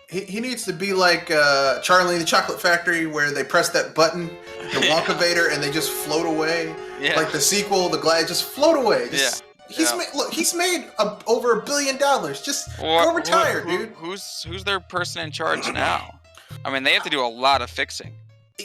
he needs to be like Charlie and the Chocolate Factory, where they press that button, the Wonka Vader, and they just float away. Yeah. Like the sequel, the Glad, just float away. Just, Yeah. He's made over $1 billion. Just go retire, dude. Who's their person in charge now? I mean, they have to do a lot of fixing.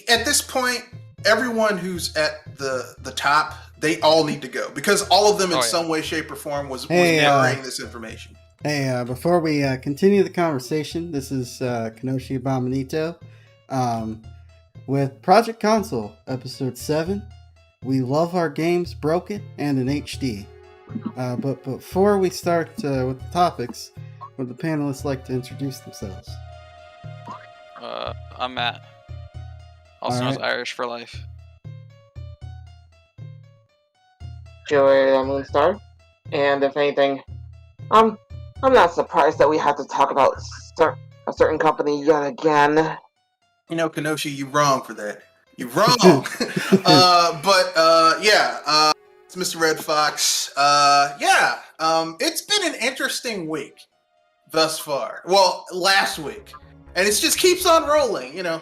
At this point, everyone who's at the top, they all need to go, because all of them in some way, shape, or form was narrating this information. Hey, before we continue the conversation, this is Kenoshi Abominito with Project Console, Episode 7. We love our games broken and in HD. But before we start with the topics, would the panelists like to introduce themselves? I'm Matt, also known as Irish for life. Joey Moonstar, and if anything, I'm not surprised that we have to talk about a certain company yet again. You know, Kenoshi, you're wrong for that. You're wrong. It's Mr. Red Fox. It's been an interesting week thus far. Well, last week, and it just keeps on rolling. You know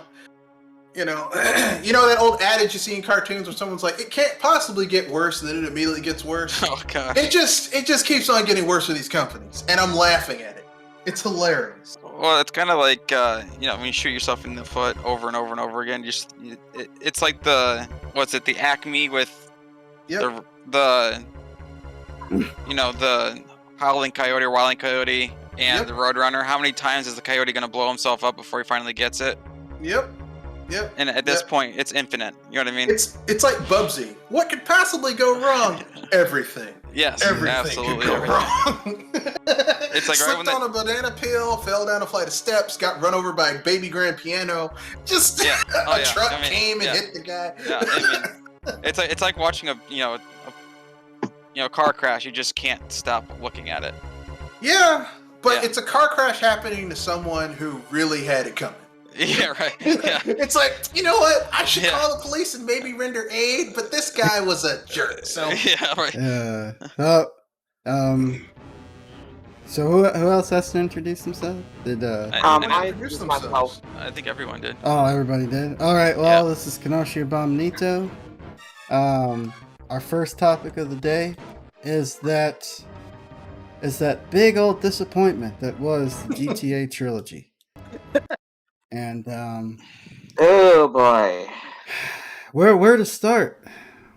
that old adage you see in cartoons where someone's like, "It can't possibly get worse," and then it immediately gets worse. Oh god! It just keeps on getting worse with these companies, and I'm laughing at it. It's hilarious. Well, it's kind of like when you shoot yourself in the foot over and over and over again. It's like the Acme with the Howling Coyote or Wilding Coyote and the Roadrunner. How many times is the coyote going to blow himself up before he finally gets it? Yep. And at this point, it's infinite. You know what I mean? It's like Bubsy. What could possibly go wrong? Everything. Yes, everything absolutely could go wrong. It's like slipped on a banana peel, fell down a flight of steps, got run over by a baby grand piano. Just a truck came and hit the guy. Yeah, I mean, it's like watching a car crash. You just can't stop looking at it. Yeah, but it's a car crash happening to someone who really had it coming. Yeah, right. Yeah. It's like, you know what? I should call the police and maybe render aid, but this guy was a jerk. So yeah, right. So who else has to introduce themselves? I introduced myself. I think everyone did. Oh, everybody did. All right. Well, this is Kenoshi Abominito. Our first topic of the day is that big old disappointment that was the GTA trilogy. And oh boy, where to start?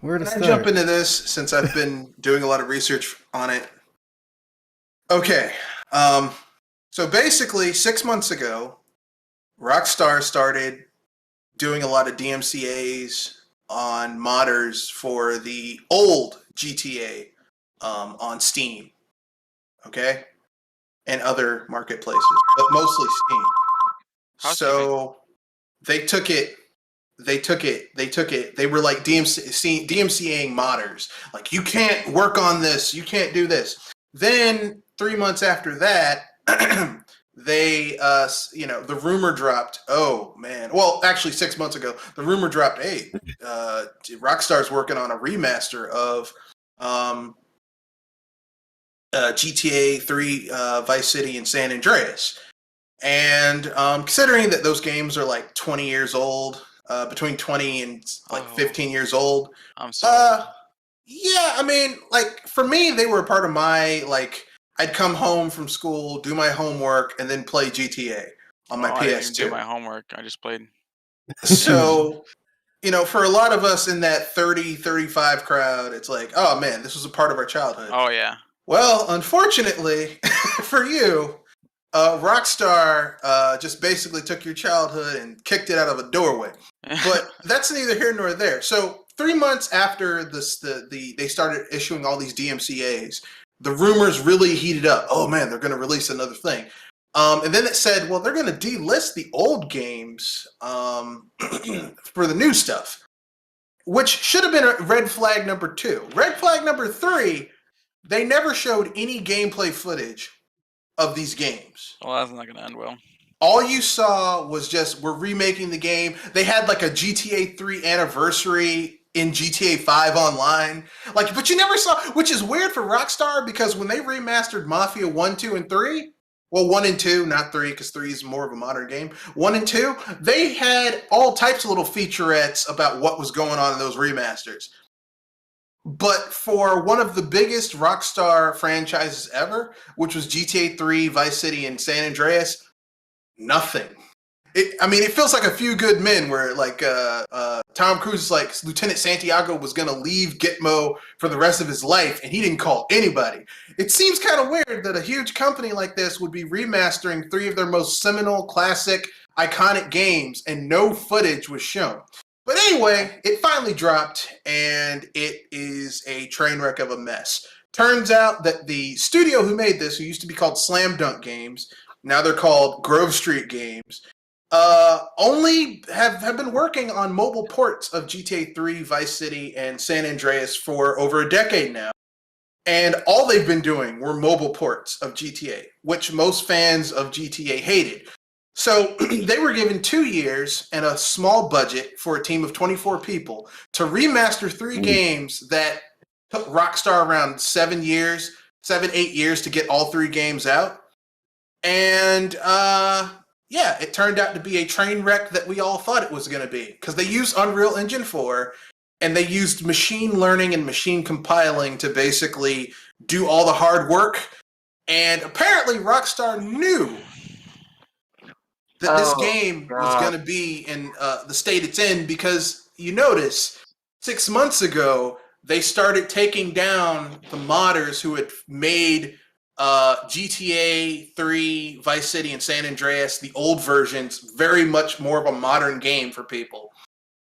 Can I jump into this since I've been doing a lot of research on it? Okay, so basically 6 months ago, Rockstar started doing a lot of DMCAs on modders for the old GTA on Steam, okay, and other marketplaces, but mostly Steam. So they took it. They were like DMCAing modders. Like, you can't work on this. You can't do this. Then 3 months after that, they, the rumor dropped. Oh man. Well, actually 6 months ago, the rumor dropped. Hey, Rockstar's working on a remaster of GTA 3, Vice City, and San Andreas. And considering that those games are like 20 years old, between 20 and 15 years old. I'm sorry. Yeah, I mean, like, for me, they were a part of my, like, I'd come home from school, do my homework, and then play GTA on my PS2. I didn't do my homework. I just played. So, for a lot of us in that 30, 35 crowd, it's like, oh man, this was a part of our childhood. Oh yeah. Well, unfortunately for you, Rockstar just basically took your childhood and kicked it out of a doorway. But that's neither here nor there. So 3 months after they started issuing all these DMCAs, the rumors really heated up. Oh man, they're going to release another thing. And then it said, well, they're going to delist the old games for the new stuff, which should have been a red flag number 2. Red flag number 3, they never showed any gameplay footage of these games. Well, that's not going to end well. All you saw was just, we're remaking the game. They had like a GTA 3 anniversary in GTA 5 online. But you never saw, which is weird for Rockstar, because when they remastered Mafia 1, 2, and 3, Well, 1 and 2, not 3, because 3 is more of a modern game. 1 and 2, they had all types of little featurettes about what was going on in those remasters. But for one of the biggest Rockstar franchises ever, which was GTA 3, Vice City, and San Andreas, nothing. It feels like A Few Good Men, where like Tom Cruise's like Lieutenant Santiago was gonna leave Gitmo for the rest of his life, and he didn't call anybody. It seems kind of weird that a huge company like this would be remastering 3 of their most seminal, classic, iconic games, and no footage was shown. But anyway, it finally dropped, and it is a train wreck of a mess. Turns out that the studio who made this, who used to be called Slam Dunk Games, now they're called Grove Street Games, only have been working on mobile ports of GTA 3, Vice City, and San Andreas for over a decade now. And all they've been doing were mobile ports of GTA, which most fans of GTA hated. So they were given 2 years and a small budget for a team of 24 people to remaster 3 games that took Rockstar around 7, 8 years to get all 3 games out. And yeah, it turned out to be a train wreck that we all thought it was going to be, because they used Unreal Engine 4 and they used machine learning and machine compiling to basically do all the hard work. And apparently Rockstar knew that this game was going to be in the state it's in, because you notice 6 months ago they started taking down the modders who had made GTA 3, Vice City, and San Andreas, the old versions, very much more of a modern game for people,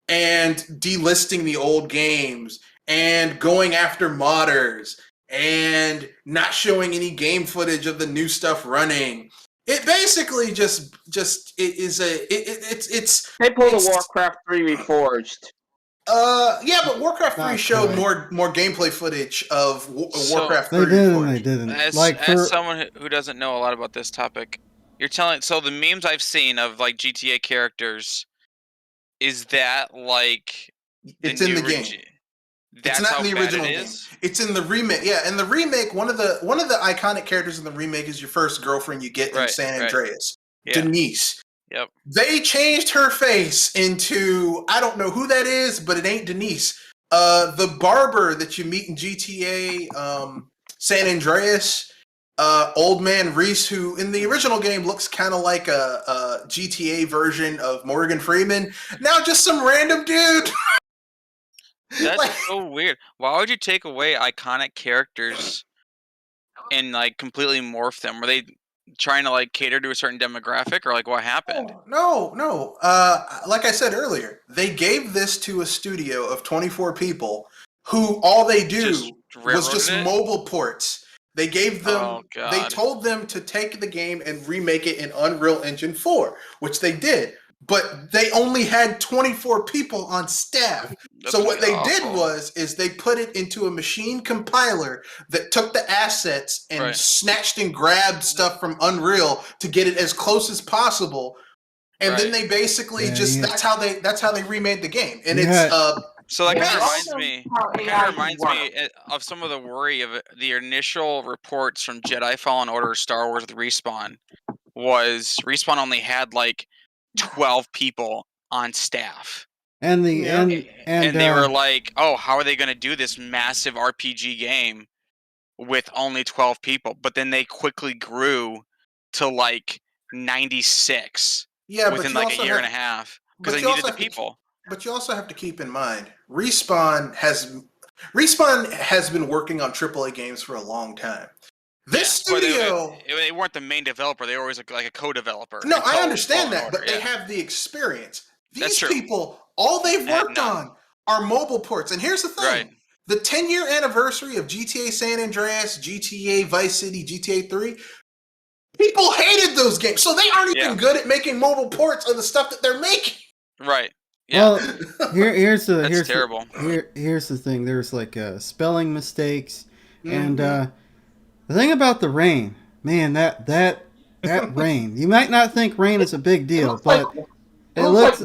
and delisting the old games and going after modders and not showing any game footage of the new stuff running. It basically it's they pulled a Warcraft 3 Reforged. Yeah, but Warcraft 3 showed more gameplay footage of Warcraft 3. They didn't. As someone who doesn't know a lot about this topic, you're telling, so the memes I've seen of like GTA characters, is that like it's in the game? That's it's not how in the original game. It's in the remake. Yeah, in the remake, one of the iconic characters in the remake is your first girlfriend you get in San Andreas, Denise. Yep. They changed her face into, I don't know who that is, but it ain't Denise. The barber that you meet in GTA San Andreas, old man Reese, who in the original game looks kind of like a GTA version of Morgan Freeman. Now just some random dude. That's so weird. Why would you take away iconic characters and like completely morph them? Were they trying to like cater to a certain demographic, or like what happened? No. Like I said earlier, they gave this to a studio of 24 people who all they do was just mobile ports. They gave them, they told them to take the game and remake it in Unreal Engine 4, which they did. But they only had 24 people on staff. So what they did is they put it into a machine compiler that took the assets and snatched and grabbed stuff from Unreal to get it as close as possible. And then they basically that's how they remade the game. And it's so that kind of reminds me of some of the worry of the initial reports from Jedi Fallen Order, Star Wars with Respawn. Was Respawn only had like 12 people on staff, and they were like, "Oh, how are they going to do this massive RPG game with only 12 people?" But then they quickly grew to like 96. Yeah, within like a year and a half, because they needed the people. But you also have to keep in mind, Respawn has been working on AAA games for a long time. This studio, they weren't the main developer. They were always like a co-developer. No, I understand that, but they have the experience. These people, all they've worked on are mobile ports. And here's the thing. The 10-year anniversary of GTA San Andreas, GTA Vice City, GTA 3, people hated those games. So they aren't even good at making mobile ports of the stuff that they're making. Right. Yeah. Well, here's terrible. Here's the thing. There's like spelling mistakes, and the thing about the rain, man, that rain. You might not think rain is a big deal, but it looks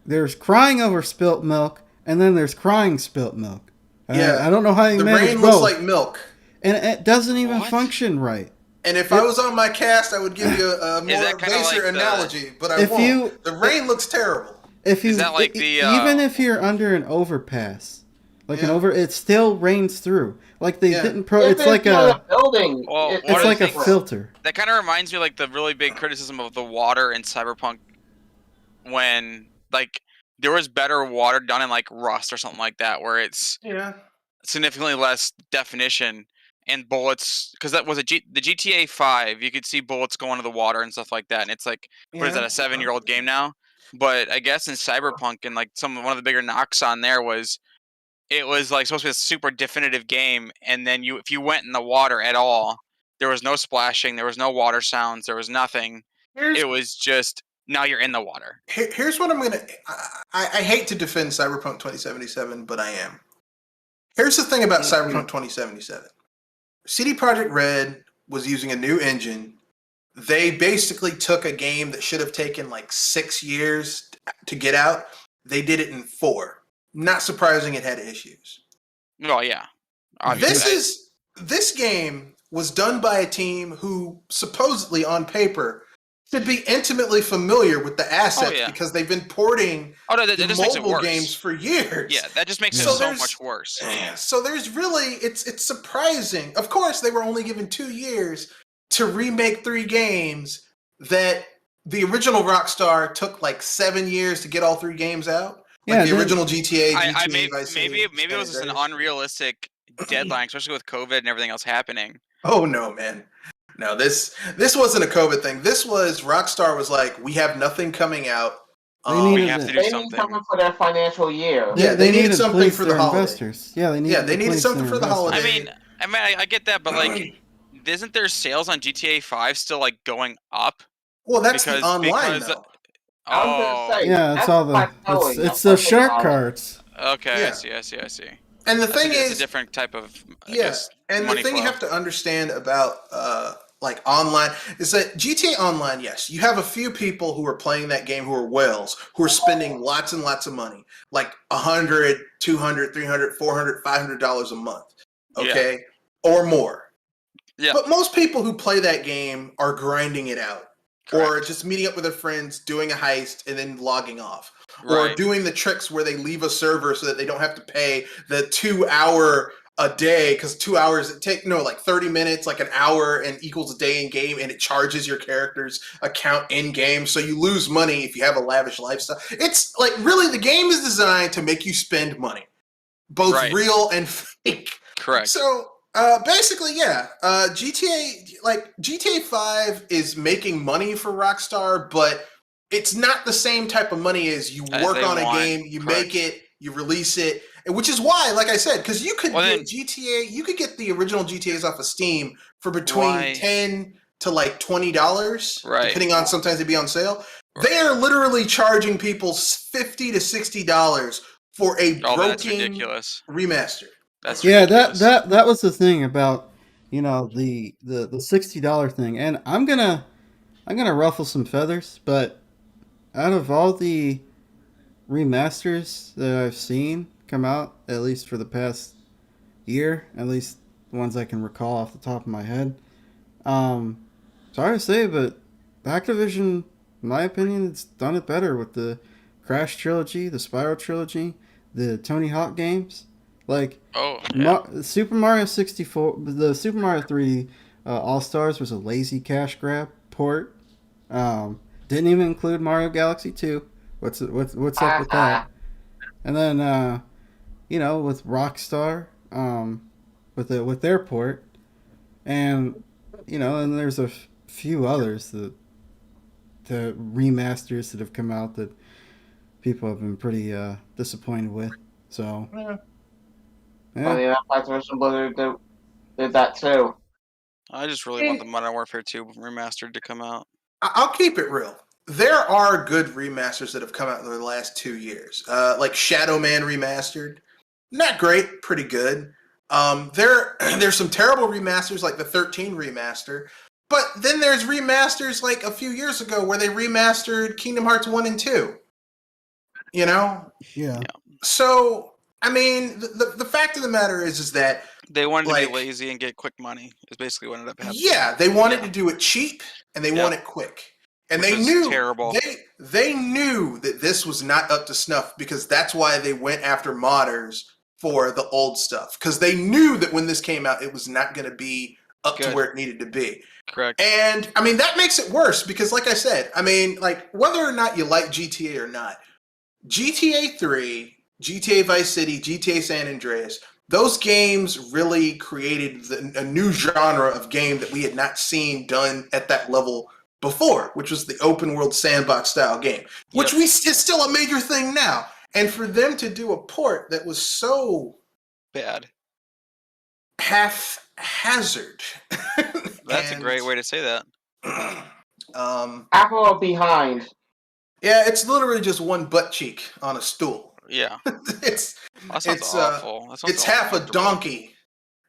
there's crying over spilt milk, and then there's crying spilt milk. I don't know how you manage both. The rain looks like milk. and it doesn't even function right. And if I was on my cast, I would give you a more baser analogy, but I won't. The rain looks terrible. Is that like even if you're under an overpass, like it still rains through. Like they didn't it's like a building. Well, it's like a filter. That kind of reminds me of like the really big criticism of the water in Cyberpunk, when like there was better water done in like Rust or something like that, where it's significantly less definition and bullets, because that was the GTA 5. You could see bullets go into the water and stuff like that, and it's like, what is that, a 7-year-old game now? But I guess in Cyberpunk, and like one of the bigger knocks on there was, it was like supposed to be a super definitive game, and then if you went in the water at all, there was no splashing, there was no water sounds, there was nothing. It was just, now you're in the water. Here's what I'm gonna. I hate to defend Cyberpunk 2077, but I am. Here's the thing about Cyberpunk 2077. CD Projekt Red was using a new engine. They basically took a game that should have taken like 6 years to get out. They did it in 4. Not surprising it had issues. Oh, yeah. This game was done by a team who supposedly on paper should be intimately familiar with the assets because they've been porting mobile games for years. Yeah, that just makes it so much worse. So there's really, it's surprising. Of course, they were only given 2 years to remake 3 games that the original Rockstar took like 7 years to get all 3 games out. Like the original GTA, maybe it was just an unrealistic deadline, especially with COVID and everything else happening. Oh no, man. No, this wasn't a COVID thing. This was Rockstar was like, we have nothing coming out. We have to do something. They need something for their financial year. Yeah, they needed something for the investors. Yeah, they needed something for the holiday. I get that, but like, isn't their sales on GTA 5 still like going up? Well, that's online though. It's all it's the shark cards. Okay, I see. And the thing is, it's a different type of and the thing you have to understand about like online is that GTA Online, yes, you have a few people who are playing that game who are whales, who are spending lots and lots of money, like $100, $200, $300, $400, $500 a month, okay, or more. Yeah. But most people who play that game are grinding it out. Correct. Or just meeting up with their friends, doing a heist, and then logging off. Right. Or doing the tricks where they leave a server so that they don't have to pay the 2 hour a day, because 2 hours like 30 minutes, like an hour, and equals a day in game, and it charges your character's account in game, so you lose money if you have a lavish lifestyle. It's like, really, the game is designed to make you spend money, both real and fake. Correct. So basically, GTA 5 is making money for Rockstar, but it's not the same type of money as you work on a game, you make it, you release it, and which is why, like I said, because you could get GTA, you could get the original GTAs off of Steam for between $10 to like $20, depending on, sometimes they'd be on sale. They are literally charging people $50 to $60 for a broken remaster. That's ridiculous. that was the thing about the $60 thing, and I'm gonna ruffle some feathers, but out of all the remasters that I've seen come out, at least for the past year, at least the ones I can recall off the top of my head, sorry to say, but Activision, in my opinion, it's done it better with the Crash trilogy, the Spyro trilogy, the Tony Hawk games. Like, Super Mario 64, the Super Mario 3 All-Stars was a lazy cash grab port. Didn't even include Mario Galaxy 2. What's up with that? And then, with Rockstar, with their port, and and there's a few others, the remasters that have come out that people have been pretty disappointed with. So. Funny enough, Activision Blizzard did that too. I just really want the Modern Warfare 2 remastered to come out. I'll keep it real. There are good remasters that have come out in the last 2 years. Like Shadow Man remastered. Not great, pretty good. There's some terrible remasters like the 13 remaster. But then there's remasters like a few years ago where they remastered Kingdom Hearts 1 and 2. Yeah. So I mean, the fact of the matter is that they wanted to be lazy and get quick money. Is basically what ended up happening. Yeah, they wanted to do it cheap and they want it quick, and they knew terrible. They knew that this was not up to snuff because that's why they went after modders for the old stuff because they knew that when this came out, it was not going to be up to where it needed to be. Correct. And I mean that makes it worse because, like I said, I mean, like whether or not you like GTA or not, GTA 3, GTA Vice City, GTA San Andreas, those games really created a new genre of game that we had not seen done at that level before, which was the open world sandbox style game, which is still a major thing now. And for them to do a port that was so bad, haphazard. That's a great way to say that. Apple behind. Yeah, it's literally just one butt cheek on a stool. Yeah, it's awful. It's half a donkey.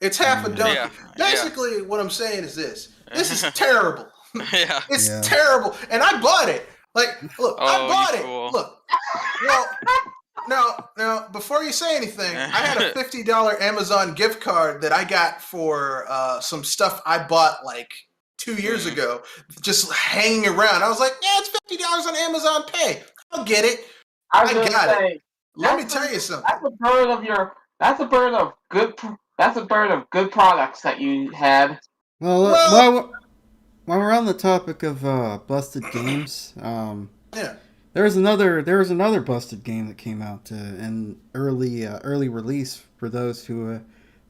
It's half a donkey. Yeah. Basically, what I'm saying is this: this is terrible. Yeah, it's terrible, and I bought it. Like, look, I bought it. Fool. Look, well, now, before you say anything, I had a $50 Amazon gift card that I got for some stuff I bought like 2 years ago, just hanging around. I was like, yeah, it's $50 on Amazon Pay. I'll get it. I got it. Let me tell you something. That's a bird of good products that you had. Well, while we're on the topic of busted games, there was another busted game that came out in early release for those who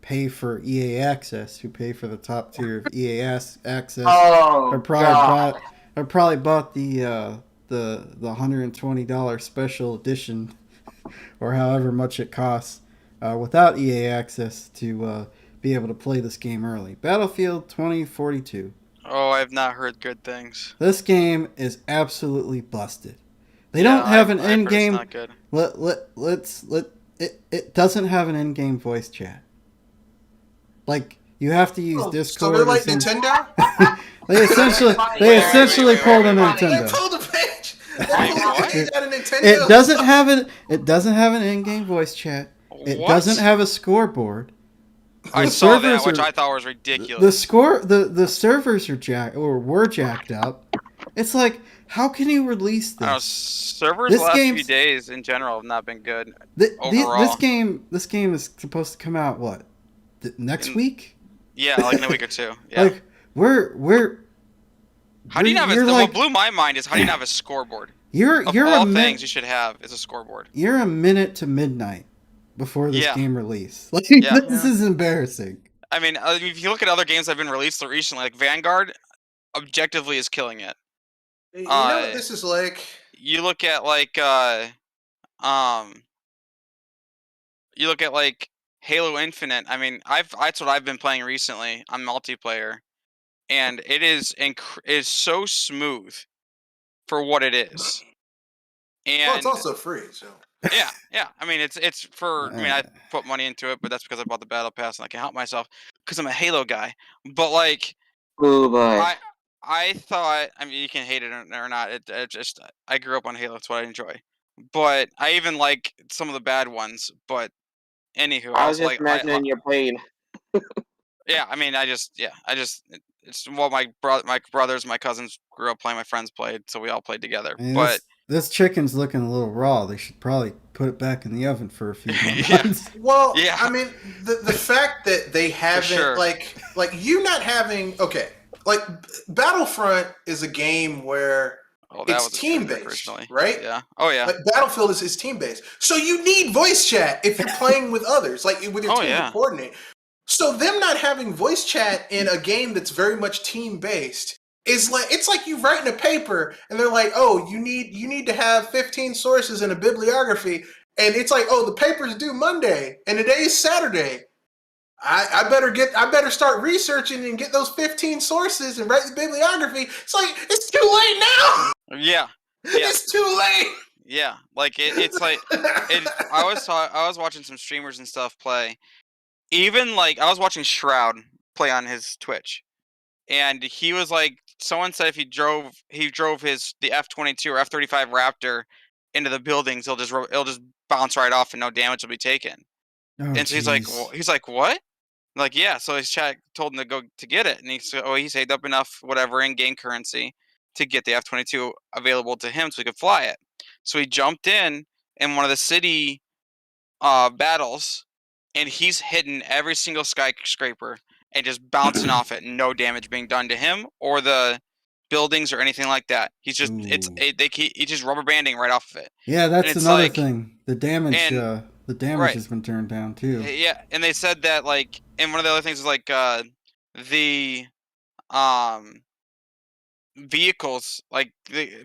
pay for EA Access, who pay for the top tier of EA Access. Or probably bought the $120 special edition, or however much it costs, without EA Access to be able to play this game early. Battlefield 2042. Oh, I have not heard good things. This game is absolutely busted. They don't have an in-game. Not good. It doesn't have an in-game voice chat. Like, you have to use Discord. So they're like Nintendo? They essentially pulled a Nintendo. They pulled a page. It doesn't have an in-game voice chat. It doesn't have a scoreboard. I saw that, which I thought was ridiculous. The servers were jacked up. It's like, how can you release this? Servers the last few days in general have not been good. This game is supposed to come out next week? Yeah, like in a week or two. Yeah. Like we're. How do you have what blew my mind is how do you have a scoreboard? You're all things you should have is a scoreboard. You're a minute to midnight before this game release. Like this is embarrassing. I mean, if you look at other games that have been released recently, like Vanguard, objectively is killing it. You know what this is like? You look at Halo Infinite. I mean, that's what I've been playing recently on multiplayer, and it is so smooth for what it is. And it's also free, so. Yeah. I mean, it's for. I mean, I put money into it, but that's because I bought the battle pass and I can help myself because I'm a Halo guy. But like, I thought. I mean, you can hate it or not. It just I grew up on Halo. That's what I enjoy. But I even like some of the bad ones. But anywho, I was just like, imagining you're playing. Yeah, I mean, it's what my brothers, my cousins grew up playing. My friends played, so we all played together. I mean, but this chicken's looking a little raw. They should probably put it back in the oven for a few more months. Well, I mean, the fact that they haven't like you not having like Battlefront is a game where it's team based, right? Yeah. Oh yeah. Like Battlefield is team based, so you need voice chat if you're playing with others, like with your team to coordinate. So them not having voice chat in a game that's very much team based is like it's like you writing a paper and they're like, oh, you need to have 15 sources in a bibliography, and it's like, oh, the paper's due Monday and today is Saturday. I better start researching and get those 15 sources and write the bibliography. It's like it's too late now. Yeah. It's too late. Yeah, like it's like I was watching some streamers and stuff play. Even like I was watching Shroud play on his Twitch, and he was like, someone said if he drove the F-22 or F-35 Raptor into the buildings, it'll just bounce right off and no damage will be taken. Oh, And so he's like, jeez. what? I'm like, yeah. So his chat told him to go to get it, and he said, he saved up enough whatever in game currency to get the F-22 available to him so he could fly it. So he jumped in one of the city battles, and he's hitting every single skyscraper and just bouncing off it, no damage being done to him or the buildings or anything like that. He's just he's just rubber banding right off of it. Yeah, And that's it's another like, thing. The damage, and right, has been turned down too. yeah, and they said that like, and one of the other things is like the um vehicles, like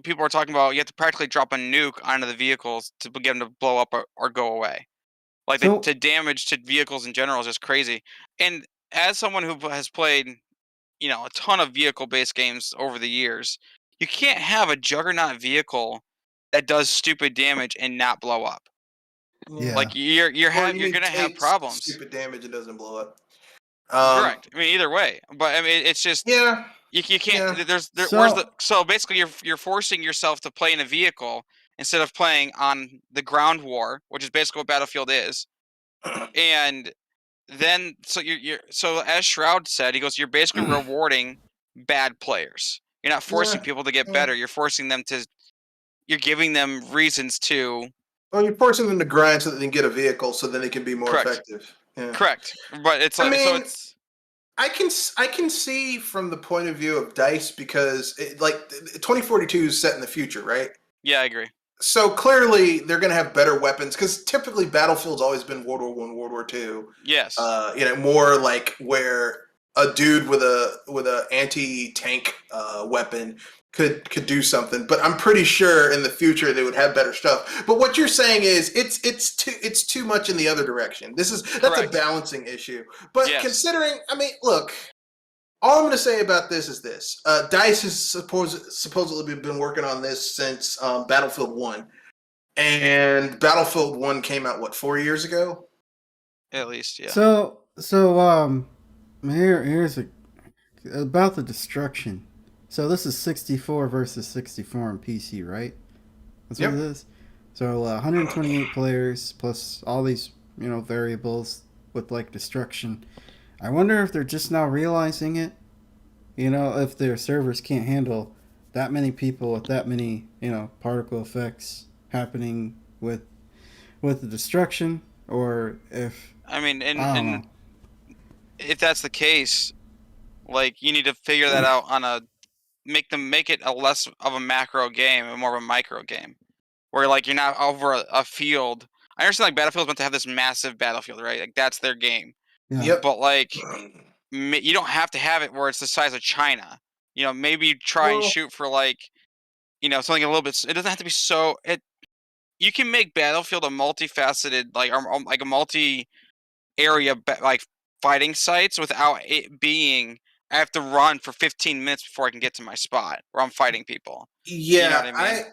people are talking about you have to practically drop a nuke onto the vehicles to get them to blow up or go away. Like So, the damage to vehicles in general is just crazy. And as someone who has played, a ton of vehicle-based games over the years, you can't have a juggernaut vehicle that does stupid damage and not blow up. yeah. Like you're gonna have problems. Stupid damage and doesn't blow up. Correct. I mean, either way, but I mean, it's just Yeah. you can't. Yeah. So basically you're forcing yourself to play in a vehicle instead of playing on the ground war, which is basically what Battlefield is, and then so you're so as Shroud said, he goes, you're basically rewarding bad players. You're not forcing people to get better. You're forcing them to. You're giving them reasons to. Well, you're forcing them to grind so that they can get a vehicle, so then they can be more effective. Yeah. Correct, but it's like so it's. I can see from the point of view of DICE because 2042 is set in the future, right? Yeah, I agree. So clearly they're going to have better weapons because typically Battlefield's always been World War I, World War II. Yes. More like where a dude with a anti-tank weapon could do something. But I'm pretty sure in the future they would have better stuff. But what you're saying is it's too much in the other direction. That's a balancing issue. But considering, I mean, look. All I'm going to say about this is this. DICE has supposedly been working on this since Battlefield 1. And Battlefield 1 came out, 4 years ago? At least, yeah. So here's about the destruction. So this is 64 versus 64 on PC, right? That's what it is? So 128 players plus all these, variables with like destruction. I wonder if they're just now realizing it. If their servers can't handle that many people with that many, particle effects happening with the destruction, or if I mean, and if that's the case, like you need to figure that out on make it a less of a macro game and more of a micro game, where like you're not over a field. I understand like Battlefield's meant to have this massive battlefield, right? Like that's their game. Yeah. Yep. But like, you don't have to have it where it's the size of China. Maybe try and shoot for like, something a little bit. It doesn't have to be so. You can make Battlefield a multifaceted, like a multi-area like fighting sites without it being. I have to run for 15 minutes before I can get to my spot where I'm fighting people. Yeah, you know what I mean?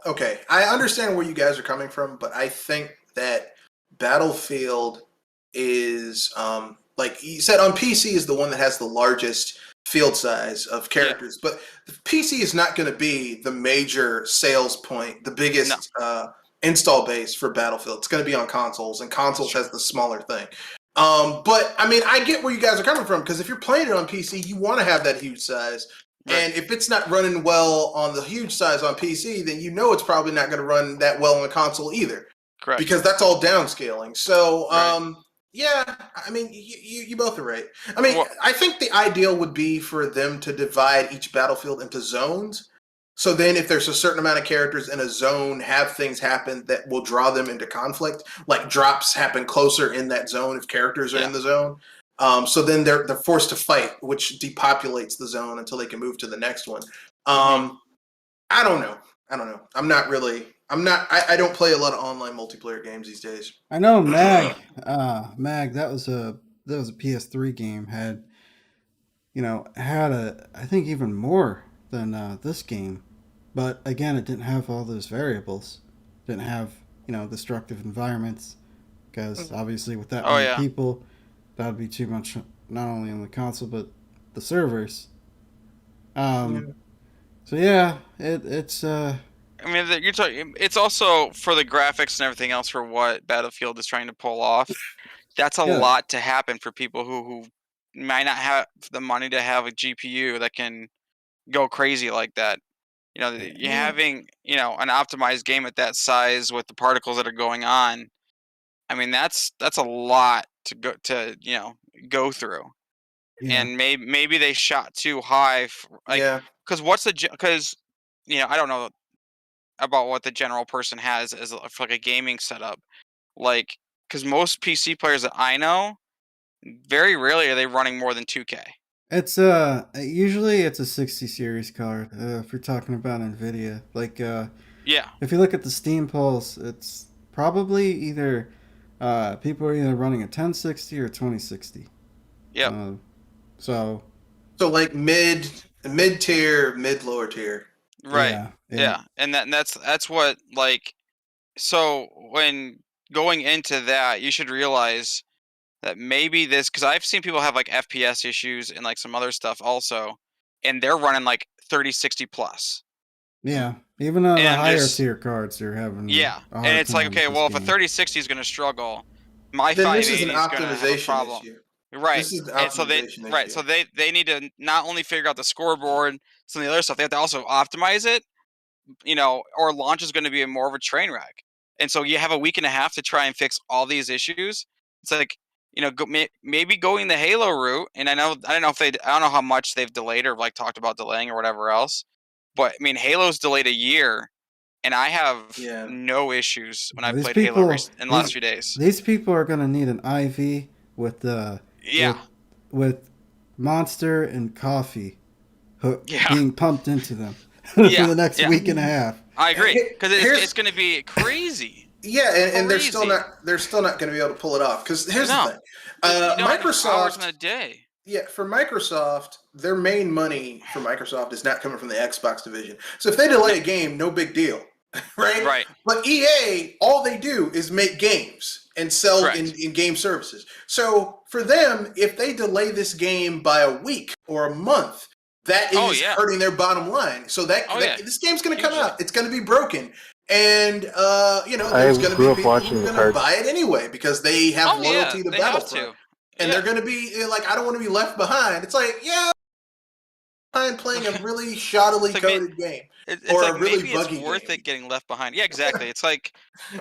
Okay. I understand where you guys are coming from, but I think that Battlefield is, like you said, on PC is the one that has the largest field size of characters, but the PC is not going to be the major sales point, the biggest install base for Battlefield. It's going to be on consoles, and consoles has the smaller thing. But I mean, I get where you guys are coming from because if you're playing it on PC, you want to have that huge size. Right. And if it's not running well on the huge size on PC, then it's probably not going to run that well on a console either. Correct. Because that's all downscaling. So, yeah, I mean, you both are right. I mean, I think the ideal would be for them to divide each battlefield into zones. So then if there's a certain amount of characters in a zone, have things happen that will draw them into conflict, like drops happen closer in that zone if characters are in the zone. So then they're forced to fight, which depopulates the zone until they can move to the next one. I don't know. I don't play a lot of online multiplayer games these days. I know Mag, that was a PS3 game, had I think even more than this game. But again, it didn't have all those variables. It didn't have, destructive environments. Because obviously with that many people, that would be too much, not only on the console, but the servers. So yeah, it's... I mean, you're talking. It's also for the graphics and everything else for what Battlefield is trying to pull off. That's a lot to happen for people who might not have the money to have a GPU that can go crazy like that. You know, you're having an optimized game at that size with the particles that are going on. I mean, that's a lot to go through. Yeah. And maybe they shot too high. Because I don't know about what the general person has as for like a gaming setup. Like, because most PC players that I know, very rarely are they running more than 2K. It's usually it's a 60 series card. If you're talking about NVIDIA, like Yeah. if you look at the Steam polls, it's probably either people are either running a 1060 or 2060. Yeah. So like mid tier, mid lower tier. Right. Yeah. And that's what, like, so when going into that, you should realize that maybe this, because I've seen people have like FPS issues and like some other stuff also, and they're running like 3060 plus. Yeah, even the higher tier cards are having and it's like, okay, well, if a 3060 is going to struggle, my then 580 this is an is going to have a problem. issue. Right. This is an and optimization issue. So they need to not only figure out the scoreboard, some of the other stuff, they have to also optimize it, or launch is going to be more of a train wreck. And so you have a week and a half to try and fix all these issues. It's like, maybe going the Halo route. And I don't know how much they've delayed or like talked about delaying or whatever else. But I mean, Halo's delayed a year, and I have no issues when I played Halo in the last few days. These people are going to need an IV with with Monster and coffee being pumped into them for the next week and a half. I agree, because it's going to be crazy. Yeah, and they're still not going to be able to pull it off. Because here's the thing, Microsoft. Hours in a day. Yeah, for Microsoft, their main money for Microsoft is not coming from the Xbox division. So if they delay a game, no big deal, right? Right. But EA, all they do is make games and sell in game services. So for them, if they delay this game by a week or a month, that is hurting their bottom line. So this game's going to come out. It's going to be broken. And, there's going to be people who are going to buy it anyway because they have loyalty to Battlefront. And they're going to be like, I don't want to be left behind. It's like, behind playing a really shoddily coded game. It's or like, a really buggy it's worth it getting left behind. Yeah, exactly. It's like,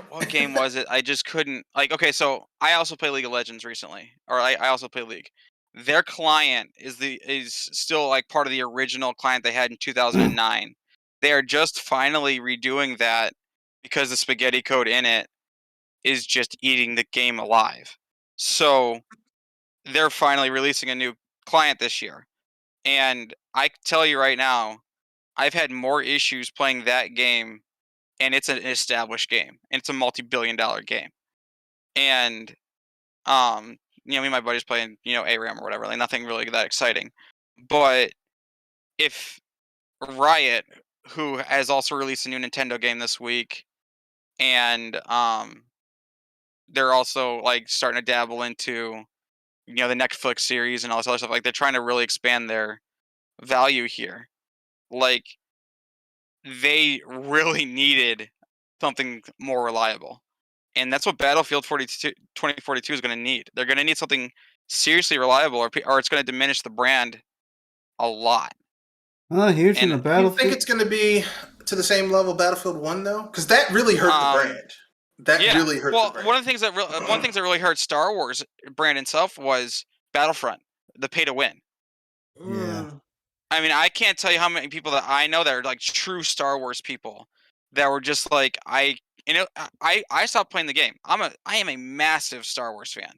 what game was it? I just couldn't. Like, okay, so I also play League of Legends recently. Or I also play League. Their client is still like part of the original client they had in 2009. They are just finally redoing that because the spaghetti code in it is just eating the game alive. So they're finally releasing a new client this year. And I tell you right now, I've had more issues playing that game, and it's an established game. And it's a multi-billion-dollar game. And, me and my buddies playing, ARAM or whatever, like nothing really that exciting. But if Riot, who has also released a new Nintendo game this week, and they're also like starting to dabble into the Netflix series and all this other stuff. Like, they're trying to really expand their value here. Like, they really needed something more reliable. And that's what Battlefield 2042 is going to need. They're going to need something seriously reliable, or it's going to diminish the brand a lot. Here's in the Battlefield. You think it's going to be to the same level Battlefield 1, though? Because that really hurt the brand. That really hurt the brand. One of the things that really hurt Star Wars brand itself was Battlefront, the pay to win. Yeah. I mean, I can't tell you how many people that I know that are like true Star Wars people that were just like, I stopped playing the game. I am a massive Star Wars fan.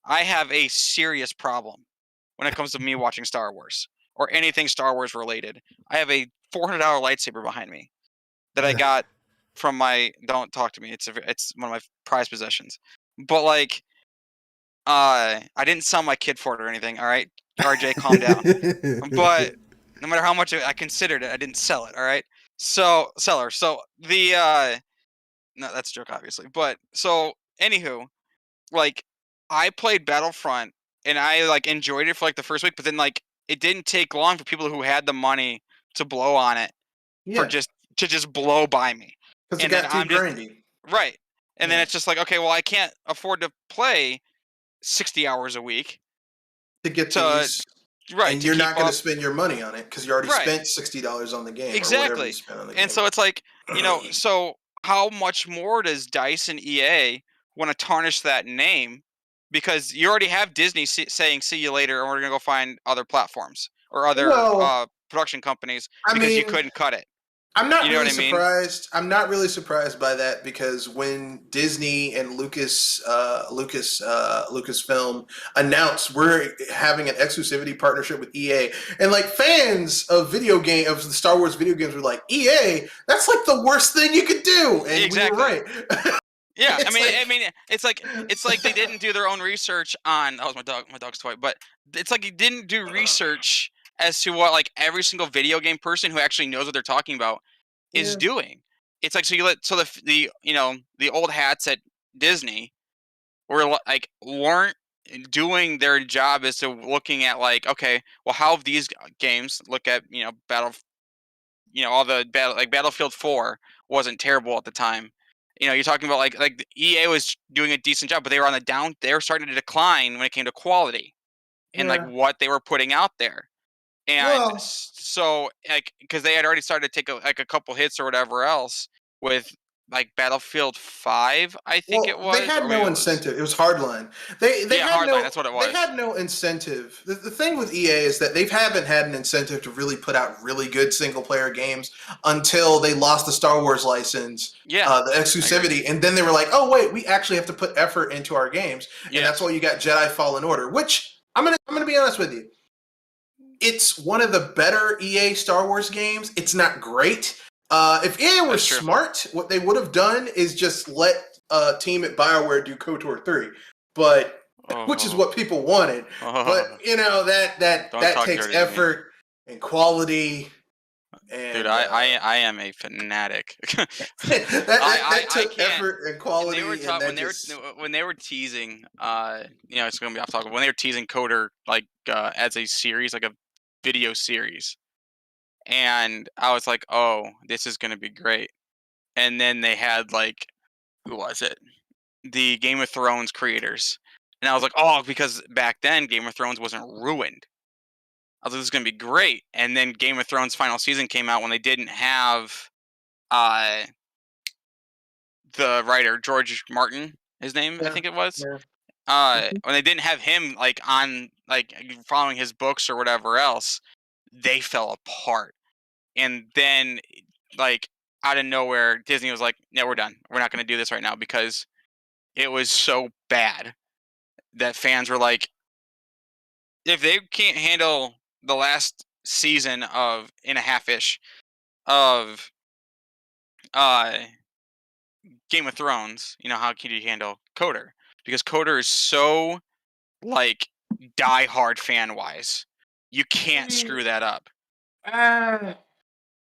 I have a serious problem when it comes to me watching Star Wars or anything Star Wars related. I have a $400 lightsaber behind me that I got from my. Don't talk to me. It's one of my prized possessions. But like, I didn't sell my kid for it or anything. All right, RJ, calm down. But no matter how much I considered it, I didn't sell it. All right, so seller. So the no, that's a joke, obviously. But so anywho, like, I played Battlefront and I like enjoyed it for like the first week, but then like it didn't take long for people who had the money to blow on it for just to just blow by me. Because it got too grindy. Right. And then it's just like, okay, well, I can't afford to play 60 hours a week to get these. Right. And you're not going to spend your money on it because you already spent $60 on the game. Exactly. Or whatever you spent on the game. And so it's like, so how much more does DICE and EA want to tarnish that name? Because you already have Disney saying, see you later, and we're going to go find other platforms or other production companies because you couldn't cut it. I'm not really surprised. I'm not really surprised by that because when Disney and Lucasfilm announced we're having an exclusivity partnership with EA, and like fans of the Star Wars video games were like, EA, that's like the worst thing you could do, and we were right. Yeah, I mean, it's like they didn't do their own research on. That was my dog's toy, but it's like you didn't do research as to what like every single video game person who actually knows what they're talking about is doing. It's like the old hats at Disney weren't doing their job as to looking at like, okay, well, how have these games look at Battlefield 4 wasn't terrible at the time. You're talking about like the EA was doing a decent job, but they were on the down. They were starting to decline when it came to quality and like what they were putting out there. And so, like, because they had already started to take a couple hits or whatever else with like Battlefield 5, I think it was. They had no incentive. It was Hardline. They had Hardline. That's what it was. They had no incentive. The thing with EA is that they haven't had an incentive to really put out really good single player games until they lost the Star Wars license, the exclusivity, and then they were like, oh wait, we actually have to put effort into our games, and that's why you got Jedi Fallen Order. Which I'm gonna be honest with you. It's one of the better EA Star Wars games. It's not great. If EA were smart, what they would have done is just let a team at BioWare do KOTOR 3, which is what people wanted. But that takes effort and quality. And, dude, I am a fanatic. that took effort and quality. When they were teasing, it's gonna be off topic. When they were teasing KOTOR like as a series, like a video series, and I was like, oh, this is gonna be great. And then they had like, who was it? The Game of Thrones creators, and I was like, oh, because back then Game of Thrones wasn't ruined. I was like, this is gonna be great. And then Game of Thrones final season came out when they didn't have the writer George Martin, his name I think it was. When they didn't have him like on like following his books or whatever else, they fell apart. And then like out of nowhere, Disney was like, "Yeah, we're done. We're not going to do this right now," because it was so bad that fans were like, if they can't handle the last season of in a half-ish of Game of Thrones, how can you handle KOTOR? Because KOTOR is so like die-hard fan-wise, you can't screw that up.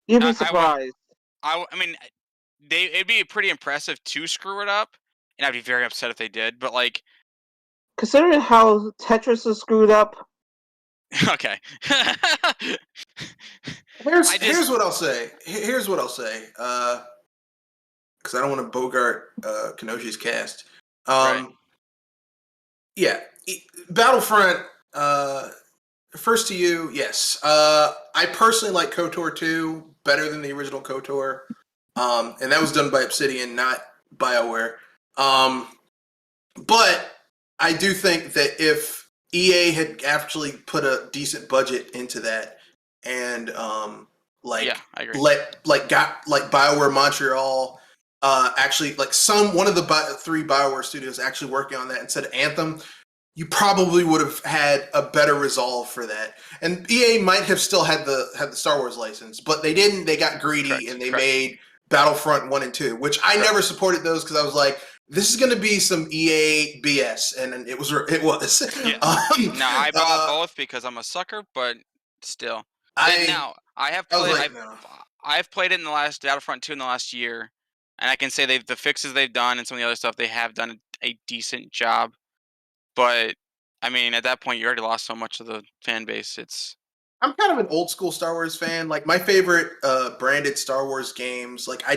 You'd be surprised. I mean, it'd be pretty impressive to screw it up, and I'd be very upset if they did. But like, considering how Tetris is screwed up. Okay. Here's what I'll say. Here's what I'll say. Because I don't want to bogart Kenoshi's cast. Yeah, Battlefront. First to you, yes. I personally like KOTOR 2 better than the original KOTOR, and that was done by Obsidian, not BioWare. But I do think that if EA had actually put a decent budget into that and I agree. got BioWare Montreal actually like one of the 3 BioWare studios actually working on that instead of Anthem, you probably would have had a better resolve for that. And EA might have still had the Star Wars license, but they didn't. They got greedy and they made Battlefront 1 and 2, which I never supported those because I was like, this is going to be some EA BS, and it was. Yeah. Now I bought both because I'm a sucker, but still. I have played it in the last Battlefront 2 in the last year, and I can say the fixes they've done and some of the other stuff they have done a decent job. But I mean, at that point, you already lost so much of the fan base. I'm kind of an old school Star Wars fan. Like my favorite branded Star Wars games. Like I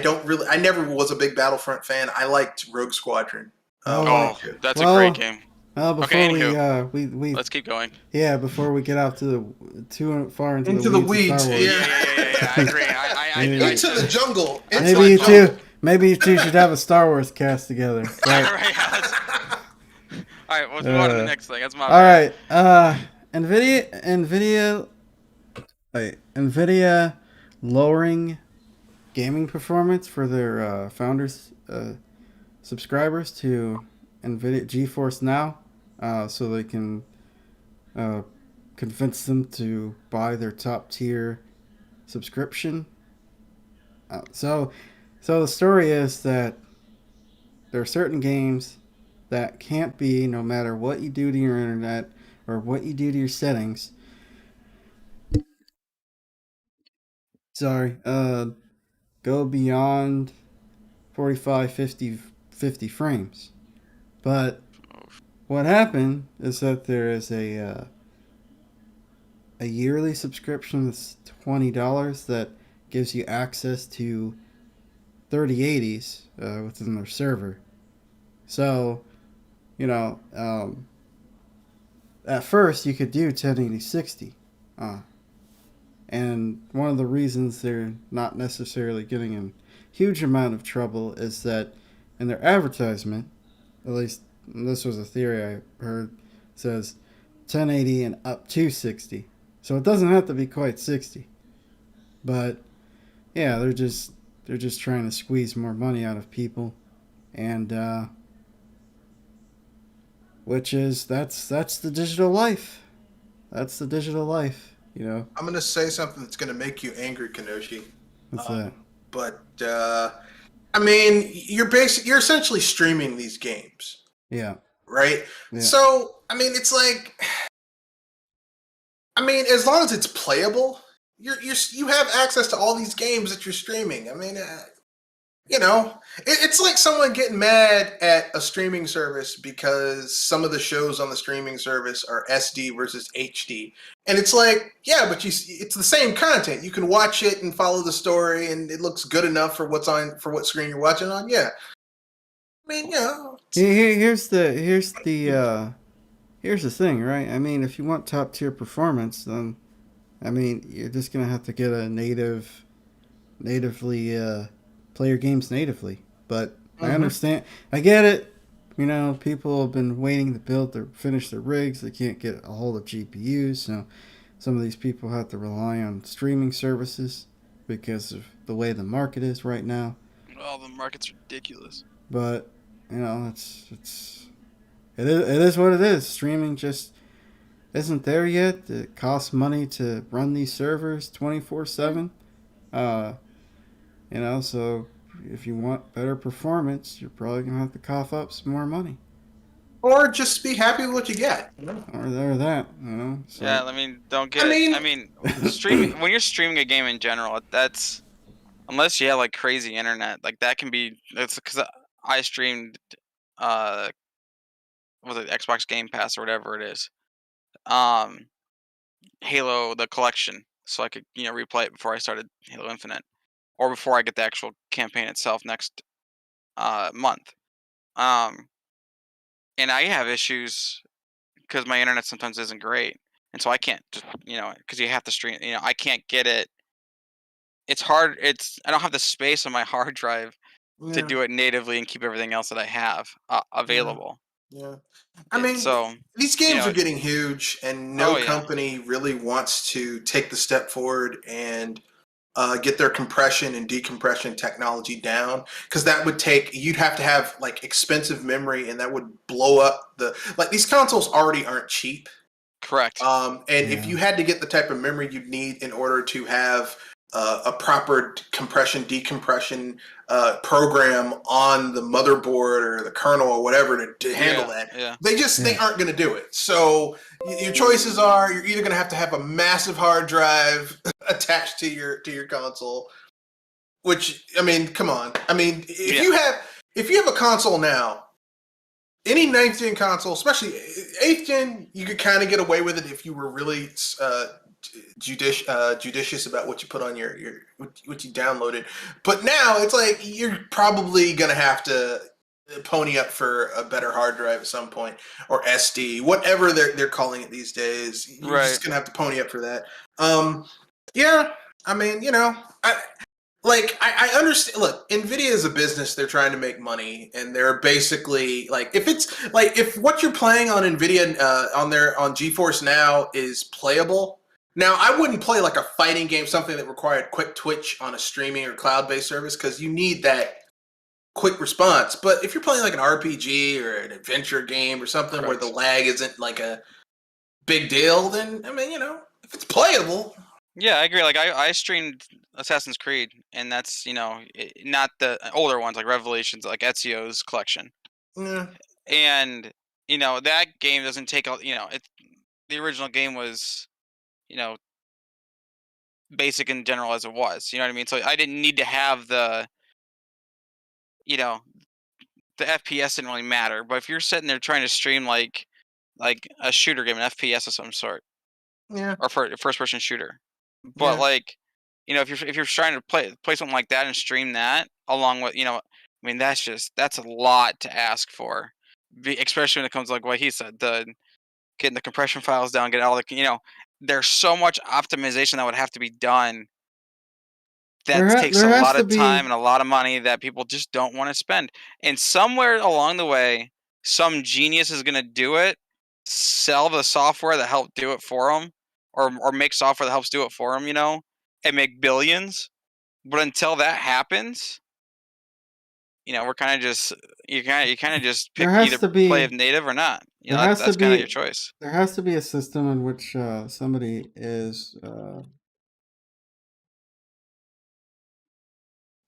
never was a big Battlefront fan. I liked Rogue Squadron. That's a great game. Well, before okay, we let's keep going. Yeah, before we get out to too far into the weeds. Of Star Wars. Yeah. I agree. I into the jungle. Maybe you two should have a Star Wars cast together. Right? All right, let's move on to the next thing. That's my. All right, NVIDIA lowering gaming performance for their founders subscribers to NVIDIA GeForce Now, so they can convince them to buy their top tier subscription. So the story is that there are certain games that can't be, no matter what you do to your internet or what you do to your settings. Go beyond 45, 50 frames. But what happened is that there is a yearly subscription that's $20 that gives you access to 3080s within their server. So, at first you could do 1080-60. And one of the reasons they're not necessarily getting in huge amount of trouble is that in their advertisement, at least this was a theory I heard, says 1080 and up to 60. So it doesn't have to be quite 60. But yeah, they're just trying to squeeze more money out of people, and that's the digital life. That's the digital life. I'm going to say something that's going to make you angry, Kenoshi. What's that? But I mean, you're essentially streaming these games. Yeah. Right? Yeah. So, I mean, it's like, as long as it's playable, you have access to all these games that you're streaming. I mean, it's like someone getting mad at a streaming service because some of the shows on the streaming service are SD versus HD. And it's like, yeah, but it's the same content. You can watch it and follow the story, and it looks good enough for what screen you're watching on. Yeah. I mean, Here's the thing, right? I mean, if you want top tier performance, then you're just gonna have to get a natively play your games natively. But I understand. I get it. People have been waiting to finish their rigs. They can't get a hold of GPUs, so some of these people have to rely on streaming services because of the way the market is right now. Well, the market's ridiculous. But it is what it is. Streaming just isn't there yet. It costs money to run these servers 24/7. So if you want better performance, you're probably gonna have to cough up some more money, or just be happy with what you get, or that. So. Yeah, streaming when you're streaming a game in general, that's unless you have like crazy internet, like that can be. It's because I streamed, was it Xbox Game Pass or whatever it is, Halo the collection, so I could replay it before I started Halo Infinite. Or before I get the actual campaign itself next month. And I have issues because my internet sometimes isn't great. And so I can't just, because you have to stream, I can't get it. It's hard. I don't have the space on my hard drive to do it natively and keep everything else that I have available. Yeah. These games are getting huge, and no company really wants to take the step forward and get their compression and decompression technology down, because you'd have to have like expensive memory, and that would blow up these consoles already aren't cheap. Correct. If you had to get the type of memory you'd need in order to have a proper compression decompression program on the motherboard or the kernel or whatever to handle that, they aren't going to do it. So your choices are, you're either going to have a massive hard drive attached to your console, which come on. If you have a console now, any 9th gen console, especially 8th gen, you could kind of get away with it if you were really judicious about what you put on your what you downloaded. But now it's like you're probably gonna have to pony up for a better hard drive at some point, or SD, whatever they're calling it these days. You're just gonna have to pony up for that. Yeah, I mean, I understand. Look, NVIDIA is a business. They're trying to make money, and they're basically if what you're playing on NVIDIA on GeForce Now is playable. Now, I wouldn't play like a fighting game, something that required quick twitch on a streaming or cloud-based service, because you need that quick response. But if you're playing like an RPG or an adventure game or something where the lag isn't like a big deal, then I mean, if it's playable. Yeah, I agree. Like I streamed Assassin's Creed, and that's not the older ones like Revelations, like Ezio's collection. Yeah. And that game doesn't take all. The original game was, basic in general as it was. You know what I mean? So I didn't need to have the FPS didn't really matter. But if you're sitting there trying to stream like a shooter game, an FPS of some sort, yeah, or first person shooter, but if you're trying to play something like that and stream that along with I mean that's a lot to ask for, especially when it comes to like what he said, getting the compression files down, getting all the there's so much optimization that would have to be done. That takes a lot of time and a lot of money that people just don't want to spend. And somewhere along the way, some genius is going to do it, sell the software that helped do it for them, or make software that helps do it for them, and make billions. But until that happens, we're kind of just you kind of just pick either play native or not. That's kind of your choice. There has to be a system in which somebody is.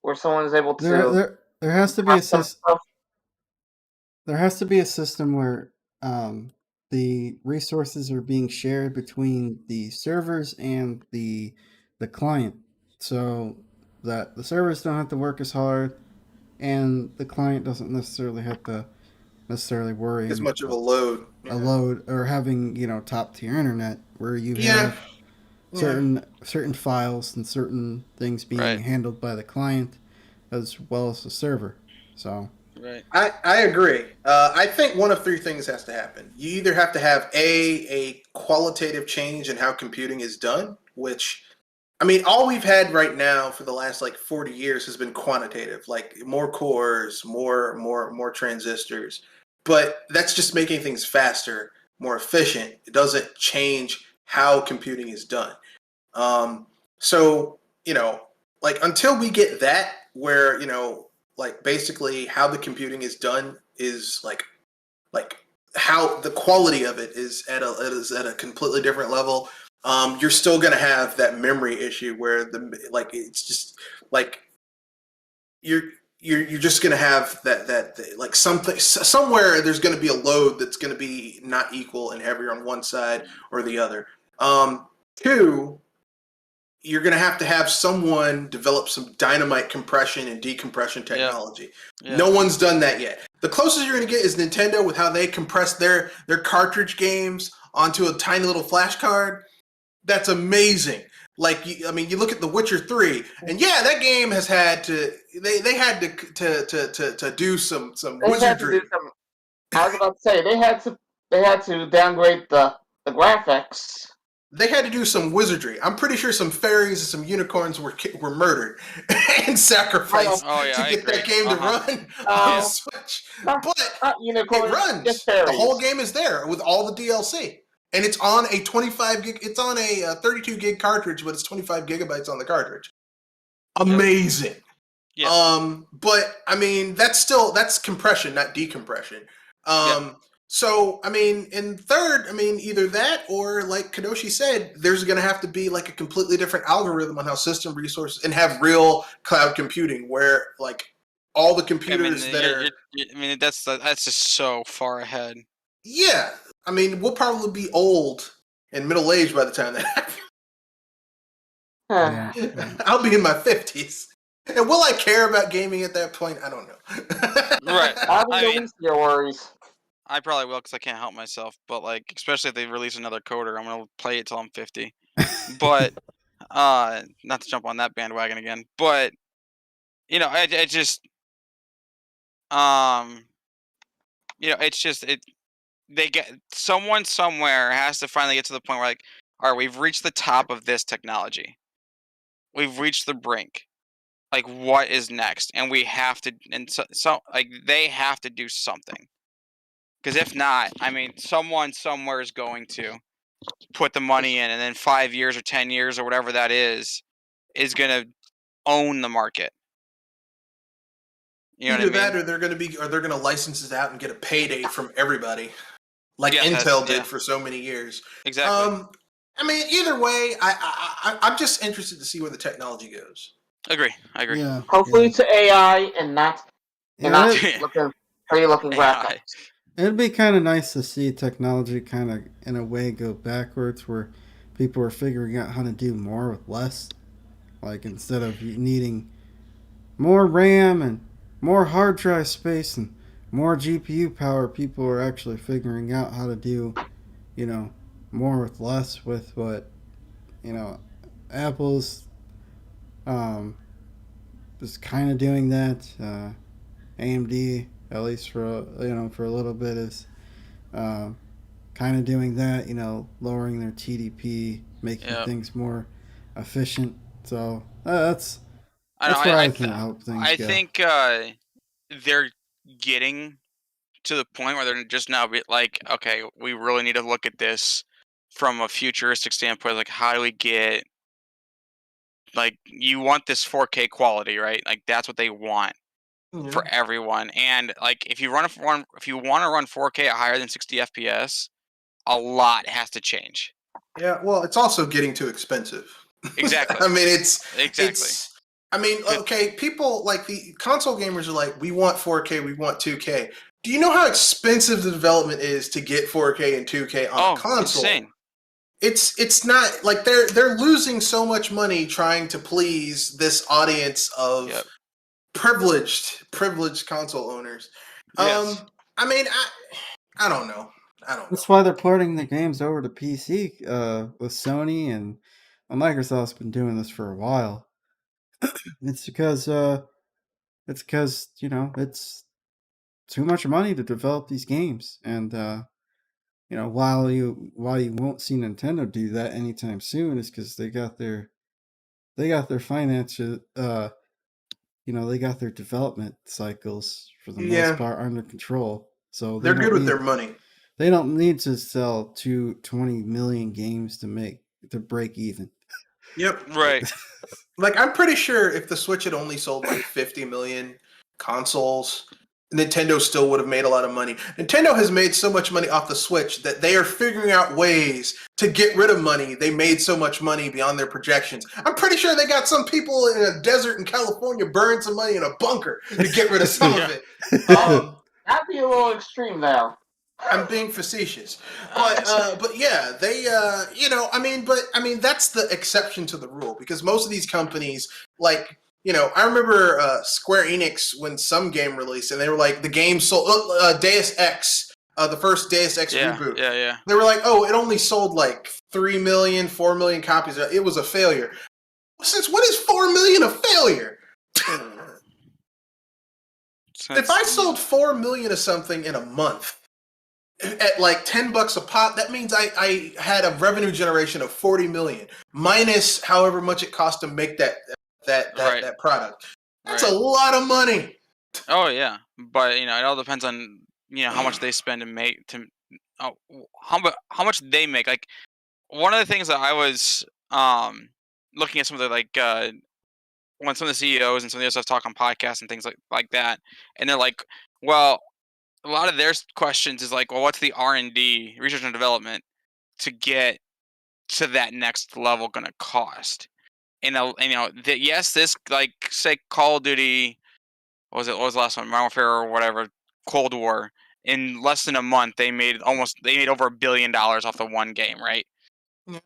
Where someone is able to. There has to be a system. There has to be a system where the resources are being shared between the servers and the client, so that the servers don't have to work as hard, and the client doesn't necessarily have to worry as much of a load. Or having top tier internet where you have certain files and certain things being handled by the client as well as the server. So I agree. I think one of three things has to happen. You either have to have a qualitative change in how computing is done, which I mean, all we've had right now for the last 40 years has been quantitative, like more cores, more transistors. But that's just making things faster, more efficient. It doesn't change how computing is done. So, until we get that where, basically how the computing is done is like how the quality of it is at a completely different level. You're still going to have that memory issue where it's just you're just going to have that something somewhere there's going to be a load that's going to be not equal and heavier on one side or the other. Two, you're going to have someone develop some dynamite compression and decompression technology. Yeah. No one's done that yet. The closest you're going to get is Nintendo with how they compress their cartridge games onto a tiny little flash card. That's amazing. You look at The Witcher 3, and that game has had to. They had to do some wizardry. I was about to say they had to downgrade the graphics. They had to do some wizardry. I'm pretty sure some fairies and some unicorns were murdered and sacrificed to get that game to run on the Switch. But it runs. The whole game is there with all the DLC. And it's on a 25 gig. It's on a 32 gig cartridge, but it's 25 gigabytes on the cartridge. Amazing. Yeah. But I mean, that's compression, not decompression. So I mean, in third, I mean, either that or like Kadoshi said, there's going to have to be a completely different algorithm on how system resources and have real cloud computing where all the computers that's just so far ahead. Yeah. I mean, we'll probably be old and middle-aged by the time that happens. I'll be in my 50s. And will I care about gaming at that point? I don't know. Right. I mean, your worries. I probably will because I can't help myself. But especially if they release another coder, I'm going to play it till I'm 50. But not to jump on that bandwagon again, but I just it's just they get someone somewhere has to finally get to the point where, like, all right, we've reached the top of this technology, we've reached the brink. Like, what is next? And we have to, and so like they have to do something, because if not, I mean, someone somewhere is going to put the money in, and then 5 years or 10 years or whatever that is gonna own the market. You know Either what I mean? that, or they're gonna license it out and get a payday from everybody, like Yeah, Intel did for so many years. Exactly. I mean, either way, I'm just interested to see where the technology goes. I agree. Yeah. Hopefully to AI and not Yeah, looking pretty looking graphics. it'd be kind of nice to see technology kind of, in a way, go backwards, where people are figuring out how to do more with less. Like, instead of needing more RAM and more hard drive space and more GPU power, people are actually figuring out how to do, more with less, with what, Apple's is kind of doing that. AMD, at least for for a little bit, is kind of doing that. Lowering their TDP, making things more efficient. So that's where I can hope things go. I think they're getting to the point where they're just now like, okay, we really need to look at this from a futuristic standpoint. Like, how do we get, like, you want this 4K quality, right? Like, that's what they want for everyone. And like, if you want to run 4K at higher than 60 FPS, a lot has to change. Yeah, well, it's also getting too expensive. Exactly. I mean, okay, people like the console gamers are like, we want 4K, we want 2K. Do you know how expensive the development is to get 4K and 2K on a console? Insane. It's not like they're losing so much money trying to please this audience of privileged console owners. Yes. I mean, I don't know. That's why they're porting the games over to PC with Sony, and Microsoft's been doing this for a while. It's because it's too much money to develop these games, and while you won't see Nintendo do that anytime soon, is because they got their finances, they got their development cycles for the most part under control. So they're good with their money. They don't need to sell 20 million games to break even. Yep. Right. Like, I'm pretty sure if the Switch had only sold like 50 million consoles, Nintendo still would have made a lot of money. Nintendo has made so much money off the Switch that they are figuring out ways to get rid of money. They made so much money beyond their projections. I'm pretty sure they got some people in a desert in California burning some money in a bunker to get rid of some of it. That'd be a little extreme now. I'm being facetious, but yeah, they, that's the exception to the rule, because most of these companies, like, I remember Square Enix when some game released, and they were like, the game sold Deus Ex, the first Deus Ex reboot. Yeah. They were like, oh, it only sold like 3 million, 4 million copies. It was a failure. Since when is 4 million a failure? If I sold 4 million of something in a month at like $10 a pop, that means I had a revenue generation of 40 million minus however much it cost to make that product. That's a lot of money. Oh yeah, but it all depends on how much they spend to make how much they make. Like, one of the things that I was looking at some of the, like, when some of the CEOs and some of the other stuff talk on podcasts and things like that, and they're like, well, a lot of their questions is like, well, what's the R&D, research and development, to get to that next level going to cost? And yes, this, like, say Call of Duty, what was the last one, Modern Warfare or whatever, Cold War, in less than a month they made over $1 billion off the one game, right? Yeah.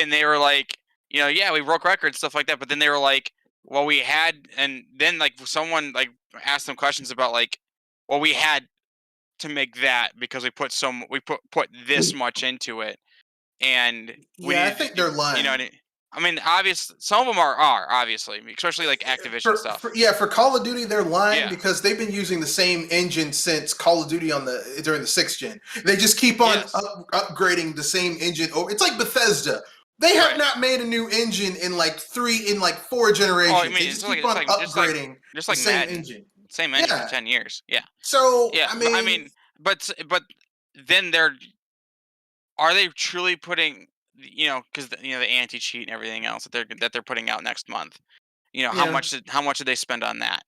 And they were like, we broke records, stuff like that, but then they were like, well, we had, and then, like, someone, like, asked them questions about, like, well, we had to make that because we put this much into it. And I think they're lying. You know, I mean, some of them are obviously, especially like Activision stuff. For Call of Duty, they're lying because they've been using the same engine since Call of Duty during the 6th gen. They just keep on upgrading the same engine. It's like Bethesda. They have not made a new engine in like 4 generations. I mean, they just keep on upgrading just like the same Madden. engine. Same engine for 10 years. Yeah. So but then are they truly putting, because the anti-cheat and everything else that they're putting out next month? How much did they spend on that?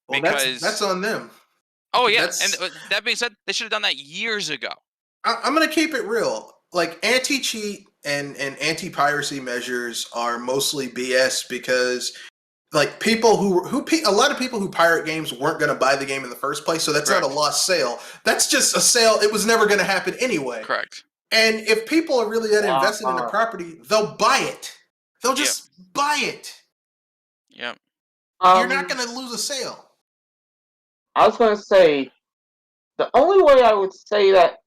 Well, because that's on them. Oh yeah, and that being said, they should have done that years ago. I'm gonna keep it real. Like anti-cheat and anti-piracy measures are mostly BS because like people a lot of people who pirate games weren't going to buy the game in the first place, so that's not a lost sale. That's just a sale. It was never going to happen anyway. Correct. And if people are really that invested in a property, they'll buy it. They'll just buy it. Yep. You're not going to lose a sale. I was going to say, the only way I would say that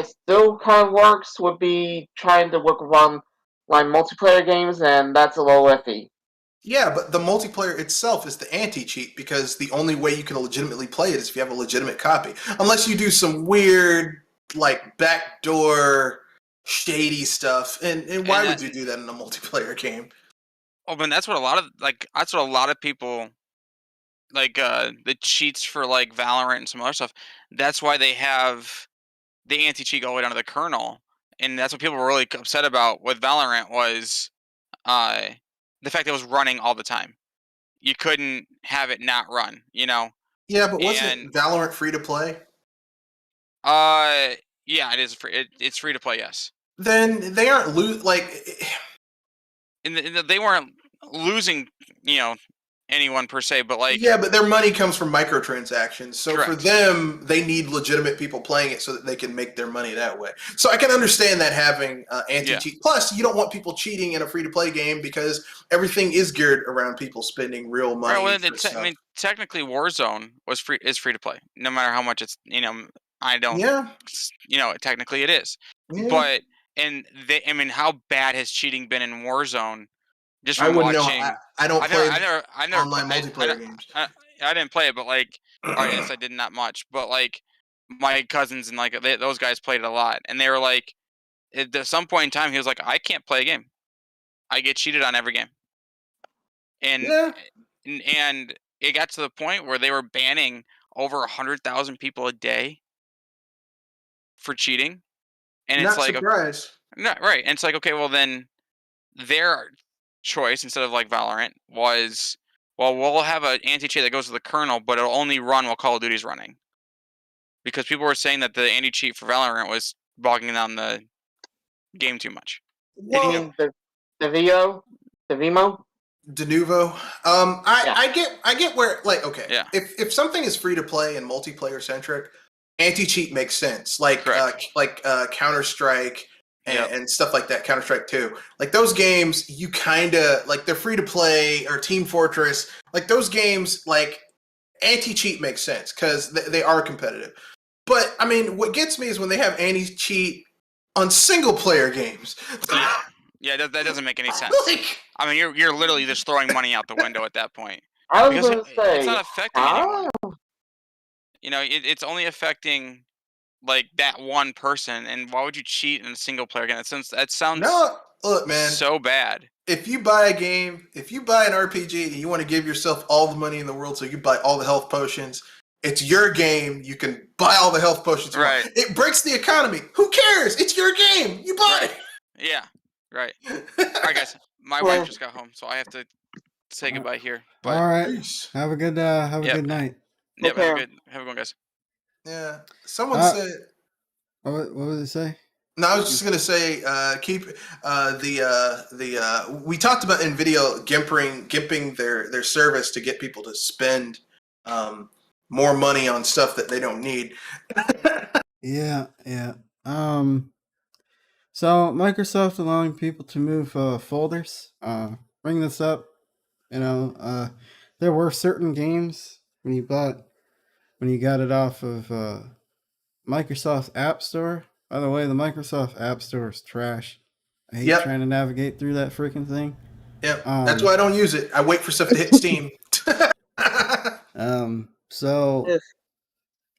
still kind of works would be trying to work with online multiplayer games, and that's a little iffy. Yeah, but the multiplayer itself is the anti-cheat because the only way you can legitimately play it is if you have a legitimate copy. Unless you do some weird, like, backdoor, shady stuff. And why would you do that in a multiplayer game? Oh, but that's what a lot of people, like, the cheats for, like, Valorant and some other stuff, that's why they have the anti-cheat all the way down to the kernel. And that's what people were really upset about with Valorant was the fact that it was running all the time. You couldn't have it not run, Yeah, but wasn't Valorant free to play? Yeah, it is free. It's free to play, yes. Then they aren't they weren't losing, anyone per se, but like but their money comes from microtransactions. So for them, they need legitimate people playing it so that they can make their money that way. So I can understand that having anti-cheat. Plus, you don't want people cheating in a free-to-play game because everything is geared around people spending real money. Right, I mean, technically, Warzone is free to play, no matter how much it's I don't. Yeah. Technically, it is. Yeah. But how bad has cheating been in Warzone? Just from watching, I don't play online multiplayer games. I didn't play it, but like, I did not much. But like, my cousins and like those guys played it a lot, and they were like, at some point in time, he was like, I can't play a game. I get cheated on every game, and it got to the point where they were banning over 100,000 people a day for cheating, and it's like, right, and it's like, okay, well then, their choice instead of like Valorant was, well, we'll have an anti-cheat that goes to the kernel, but it'll only run while Call of Duty's running, because people were saying that the anti-cheat for Valorant was bogging down the game too much. Well, the Vimo. Denuvo. I get where, like, okay, if something is free to play and multiplayer centric, anti-cheat makes sense. Like Counter-Strike and stuff like that, Counter-Strike 2. Like those games, you kind of like they're free to play, or Team Fortress. Like those games, like anti-cheat makes sense because they are competitive. But I mean, what gets me is when they have anti-cheat on single-player games. Yeah, that doesn't make any sense. I mean, you're literally just throwing money out the window at that point. I was going to say, it's not affecting anyone. It's only affecting like that one person. And why would you cheat in a single player game? That sounds look, man, so bad. If you buy a game, if you buy an RPG and you want to give yourself all the money in the world, so you buy all the health potions, it's your game. You can buy all the health potions. Right. It breaks the economy. Who cares? It's your game. You buy it. Yeah. Right. All right, guys. My wife just got home, so I have to say goodbye here. But, all right. Have a good good night. Yeah, have a good one, guys. Yeah. Someone said. What would it say? No, I was just gonna say, keep we talked about NVIDIA gimping their service to get people to spend more money on stuff that they don't need. Yeah. So Microsoft allowing people to move folders. Bring this up. There were certain games when you got it off of Microsoft App Store. By the way, the Microsoft App Store is trash. I hate trying to navigate through that freaking thing. Yep. That's why I don't use it. I wait for stuff to hit Steam. So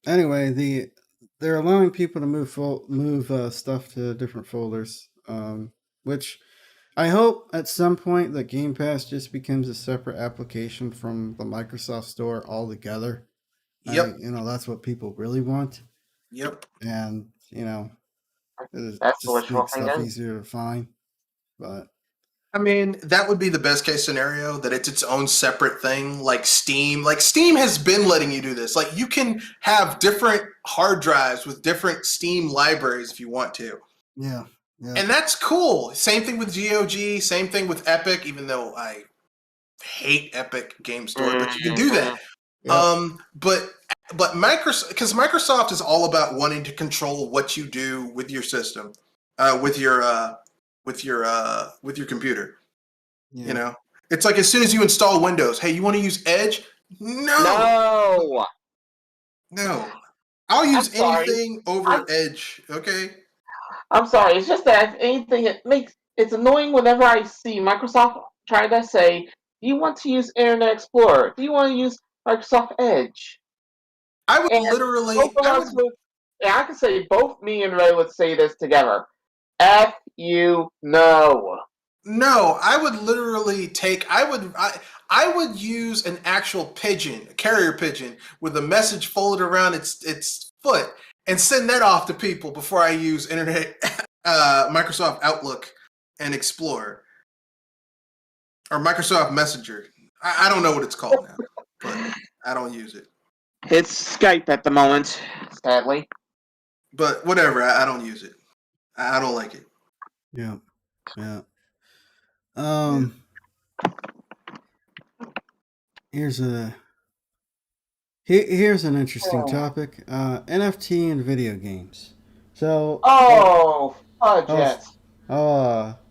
anyway, they're allowing people to move stuff to different folders, which I hope at some point that Game Pass just becomes a separate application from the Microsoft Store altogether. Yep. That's what people really want. Yep. And it That's just makes stuff easier to find. But I mean, that would be the best case scenario, that it's its own separate thing, like Steam. Like Steam has been letting you do this. Like you can have different hard drives with different Steam libraries if you want to. Yeah. And that's cool. Same thing with GOG, same thing with Epic, even though I hate Epic Game Store, but you can do that. But Microsoft, because Microsoft is all about wanting to control what you do with your system, with your computer. Yeah. It's like as soon as you install Windows, hey, you want to use Edge? No. I'll use anything over Edge. Okay. I'm sorry. It's just that if anything, it's annoying whenever I see Microsoft try to say, "Do you want to use Internet Explorer? Do you want to use Microsoft Edge?" I would literally. I could say both me and Ray would say this together. F you no. No, I would literally I would use an actual pigeon, a carrier pigeon, with a message folded around its foot, and send that off to people before I use Microsoft Outlook and Explorer or Microsoft Messenger. I don't know what it's called now, but I don't use it. It's Skype at the moment, sadly. But whatever, I don't use it. I don't like it. Yeah. Here's an interesting topic. NFT and video games. So I'll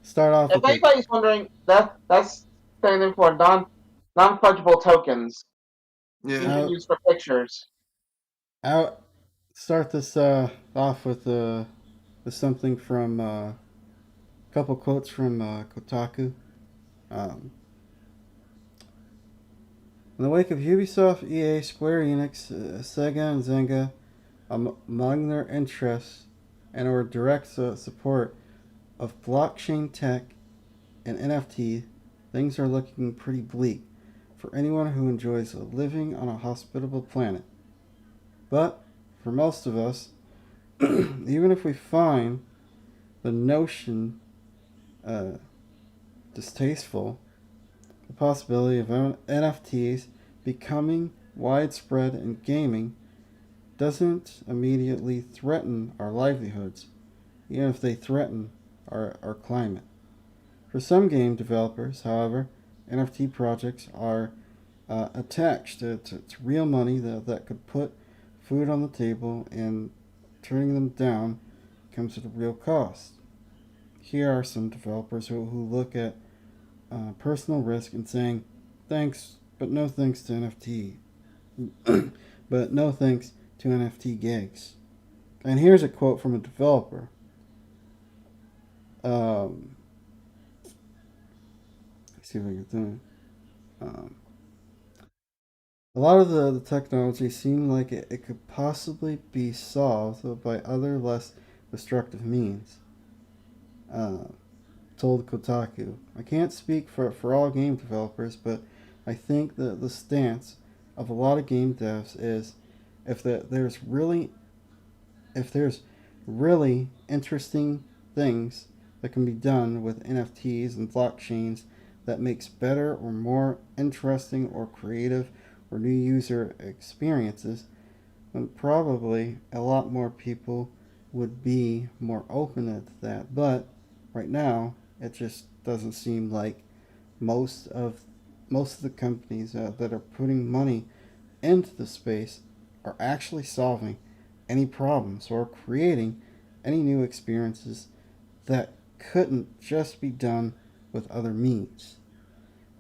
start off. If anybody's wondering, that's standing for non-fungible tokens. Yeah. You can use for pictures. I'll start this off with something from a couple quotes from Kotaku. In the wake of Ubisoft, EA, Square Enix, Sega, and Zynga, among their interests and or direct support of blockchain tech and NFT, things are looking pretty bleak for anyone who enjoys living on a hospitable planet. But for most of us, even if we find the notion distasteful, the possibility of NFTs becoming widespread in gaming doesn't immediately threaten our livelihoods, even if they threaten our climate. For some game developers, however, NFT projects are attached to real money that could put food on the table, and turning them down comes at a real cost. Here are some developers who look at personal risk and saying, thanks, but no thanks to NFT. But no thanks to NFT gigs. And here's a quote from a developer. Let's see if I can do it. A lot of the technology seemed like it could possibly be solved by other less destructive means. Told Kotaku. I can't speak for all game developers, but I think that the stance of a lot of game devs is if there's really interesting things that can be done with NFTs and blockchains that makes better or more interesting or creative or new user experiences, then probably a lot more people would be more open to that. But right now, it just doesn't seem like most of the companies that are putting money into the space are actually solving any problems or creating any new experiences that couldn't just be done with other means.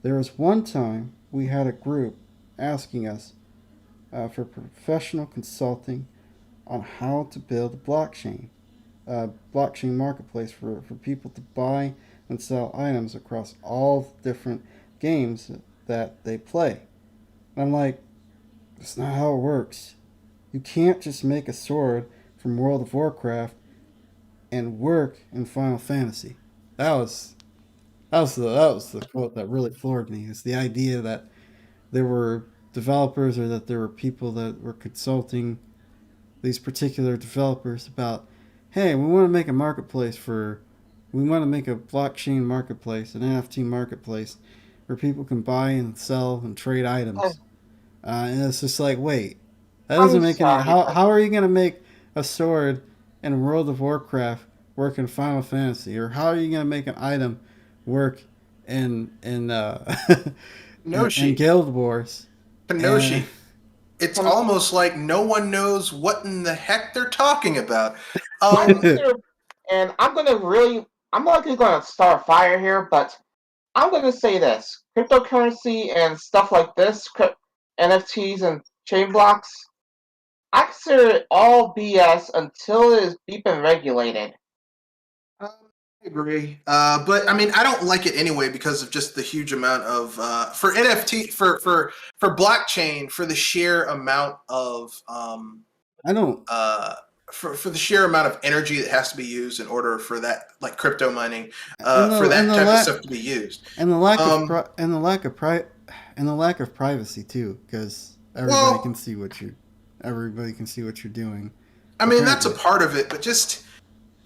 There was one time we had a group asking us for professional consulting on how to build a blockchain. blockchain marketplace for people to buy and sell items across all different games that they play. And I'm like, that's not how it works. You can't just make a sword from World of Warcraft and work in Final Fantasy. That was the quote that really floored me. Is the idea that there were developers or that there were people that were consulting these particular developers about, hey, we want to make a marketplace we want to make a blockchain marketplace, an NFT marketplace, where people can buy and sell and trade items. And it's just like, wait, that doesn't make any. How are you going to make a sword in World of Warcraft work in Final Fantasy, or how are you going to make an item work in in Guild Wars? Kenoshi. It's almost like no one knows what in the heck they're talking about. And I'm likely going to start a fire here, but I'm going to say this. Cryptocurrency and stuff like this, NFTs and chain blocks, I consider it all BS until it is been regulated. I agree, but I mean, I don't like it anyway because of just the huge amount of for NFT for blockchain, for the sheer amount of I don't. For the sheer amount of energy that has to be used in order for that, like crypto mining, for that type of stuff to be used, and the lack of privacy too, because everybody can see what you're doing. I mean, that's a part of it, but just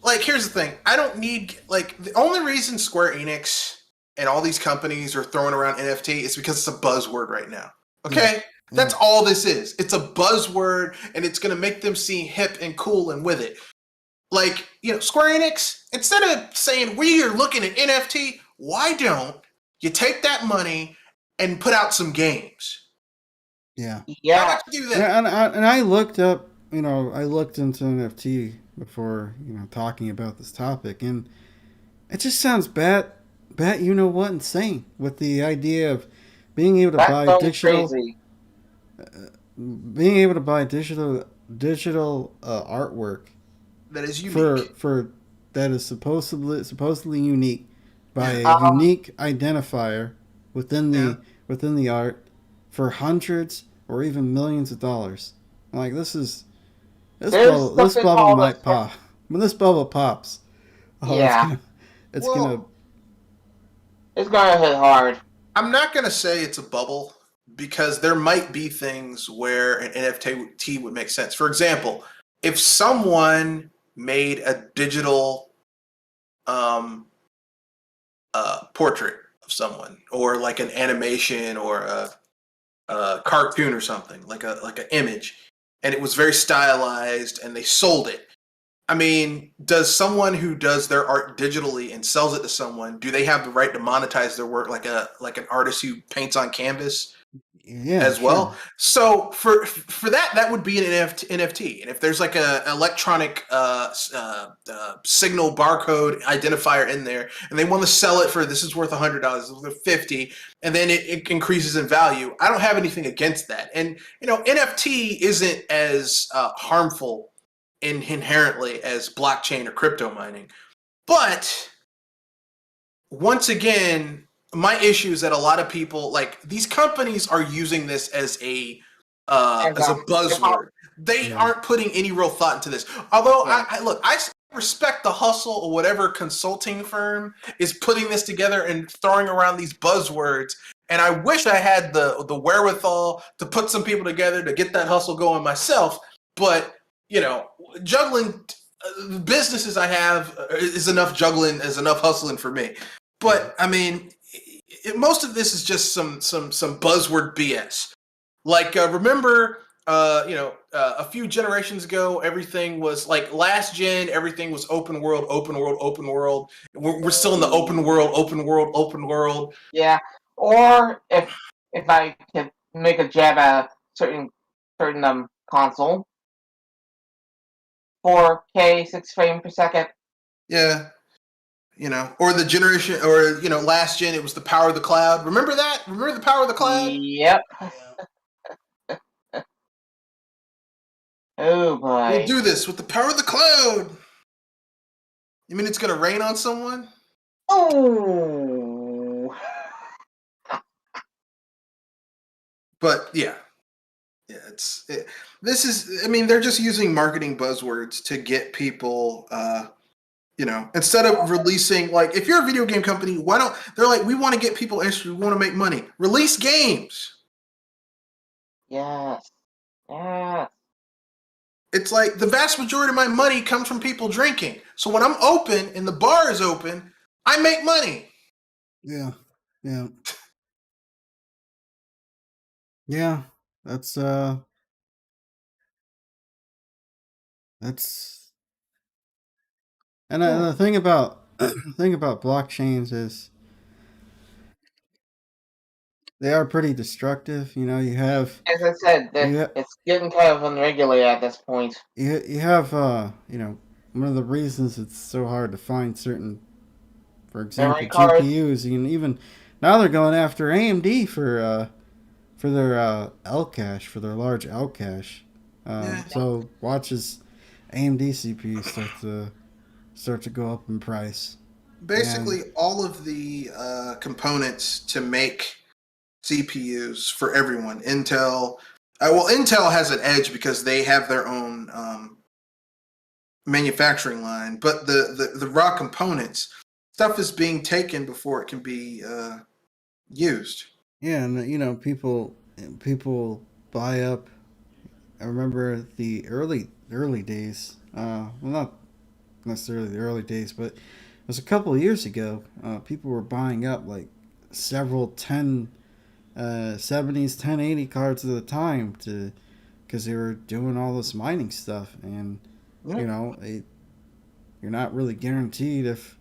like, here's the thing: I don't need, like, the only reason Square Enix and all these companies are throwing around NFT is because it's a buzzword right now. Okay. Yeah. That's all this is. It's a buzzword, and it's going to make them seem hip and cool and with it. Like, Square Enix, instead of saying, we are looking at NFT, why don't you take that money and put out some games? Yeah. Yeah. Why not do that? And I looked up, I looked into NFT before, talking about this topic, and it just sounds insane with the idea of being able to buy digital... Crazy. Being able to buy digital artwork that is unique that is supposedly unique by a unique identifier within the art for hundreds or even millions of dollars. I'm like, this bubble might pop. When this bubble pops, it's gonna hit hard. I'm not gonna say it's a bubble, because there might be things where an NFT would make sense. For example, if someone made a digital portrait of someone, or like an animation or a cartoon or something, like an image, and it was very stylized and they sold it. I mean, does someone who does their art digitally and sells it to someone, do they have the right to monetize their work like an artist who paints on canvas? As well. So for that would be an NFT. And if there's like a electronic signal barcode identifier in there, and they want to sell it for, this is worth $100, this is worth $50, and then it increases in value, I don't have anything against that. And NFT isn't as harmful inherently as blockchain or crypto mining, but once again, my issue is that a lot of people, like, these companies are using this as a buzzword. They aren't putting any real thought into this. Although I respect the hustle or whatever consulting firm is putting this together and throwing around these buzzwords. And I wish I had the wherewithal to put some people together to get that hustle going myself. But juggling businesses I have is enough juggling, is enough hustling for me. But I mean, most of this is just some buzzword BS. Like, remember, a few generations ago, everything was like, last gen, everything was open world. We're still in the open world. Yeah. Or if I can make a jab at a certain console, 4K 6 frames per second. Yeah. Or the generation, or last gen, it was the power of the cloud. Remember that? Remember the power of the cloud? Yep. Oh boy. We'll do this with the power of the cloud. You mean it's going to rain on someone? Oh. But yeah, this is. I mean, they're just using marketing buzzwords to get people. Instead of releasing, like, if you're a video game company, why don't they're like, we want to get people interested, we want to make money. Release games. Yes. Yes. It's like the vast majority of my money comes from people drinking. So when I'm open and the bar is open, I make money. Yeah. Yeah. Yeah. That's and the thing about blockchains is they are pretty destructive. You know, you have, as I said, it's getting kind of unregulated at this point. You have one of the reasons it's so hard to find certain, for example, GPUs. You can even now they're going after AMD for their L cache, for their large L cache. So watch as AMD CPUs start to go up in price. Basically, all of the components to make CPUs for everyone. Intel has an edge because they have their own manufacturing line, but the raw components stuff is being taken before it can be used. Yeah, and people buy up. I remember the early days. Well, not necessarily the early days, but it was a couple of years ago. People were buying up like several 1070s 1080 cards at a time because they were doing all this mining stuff, and you're not really guaranteed if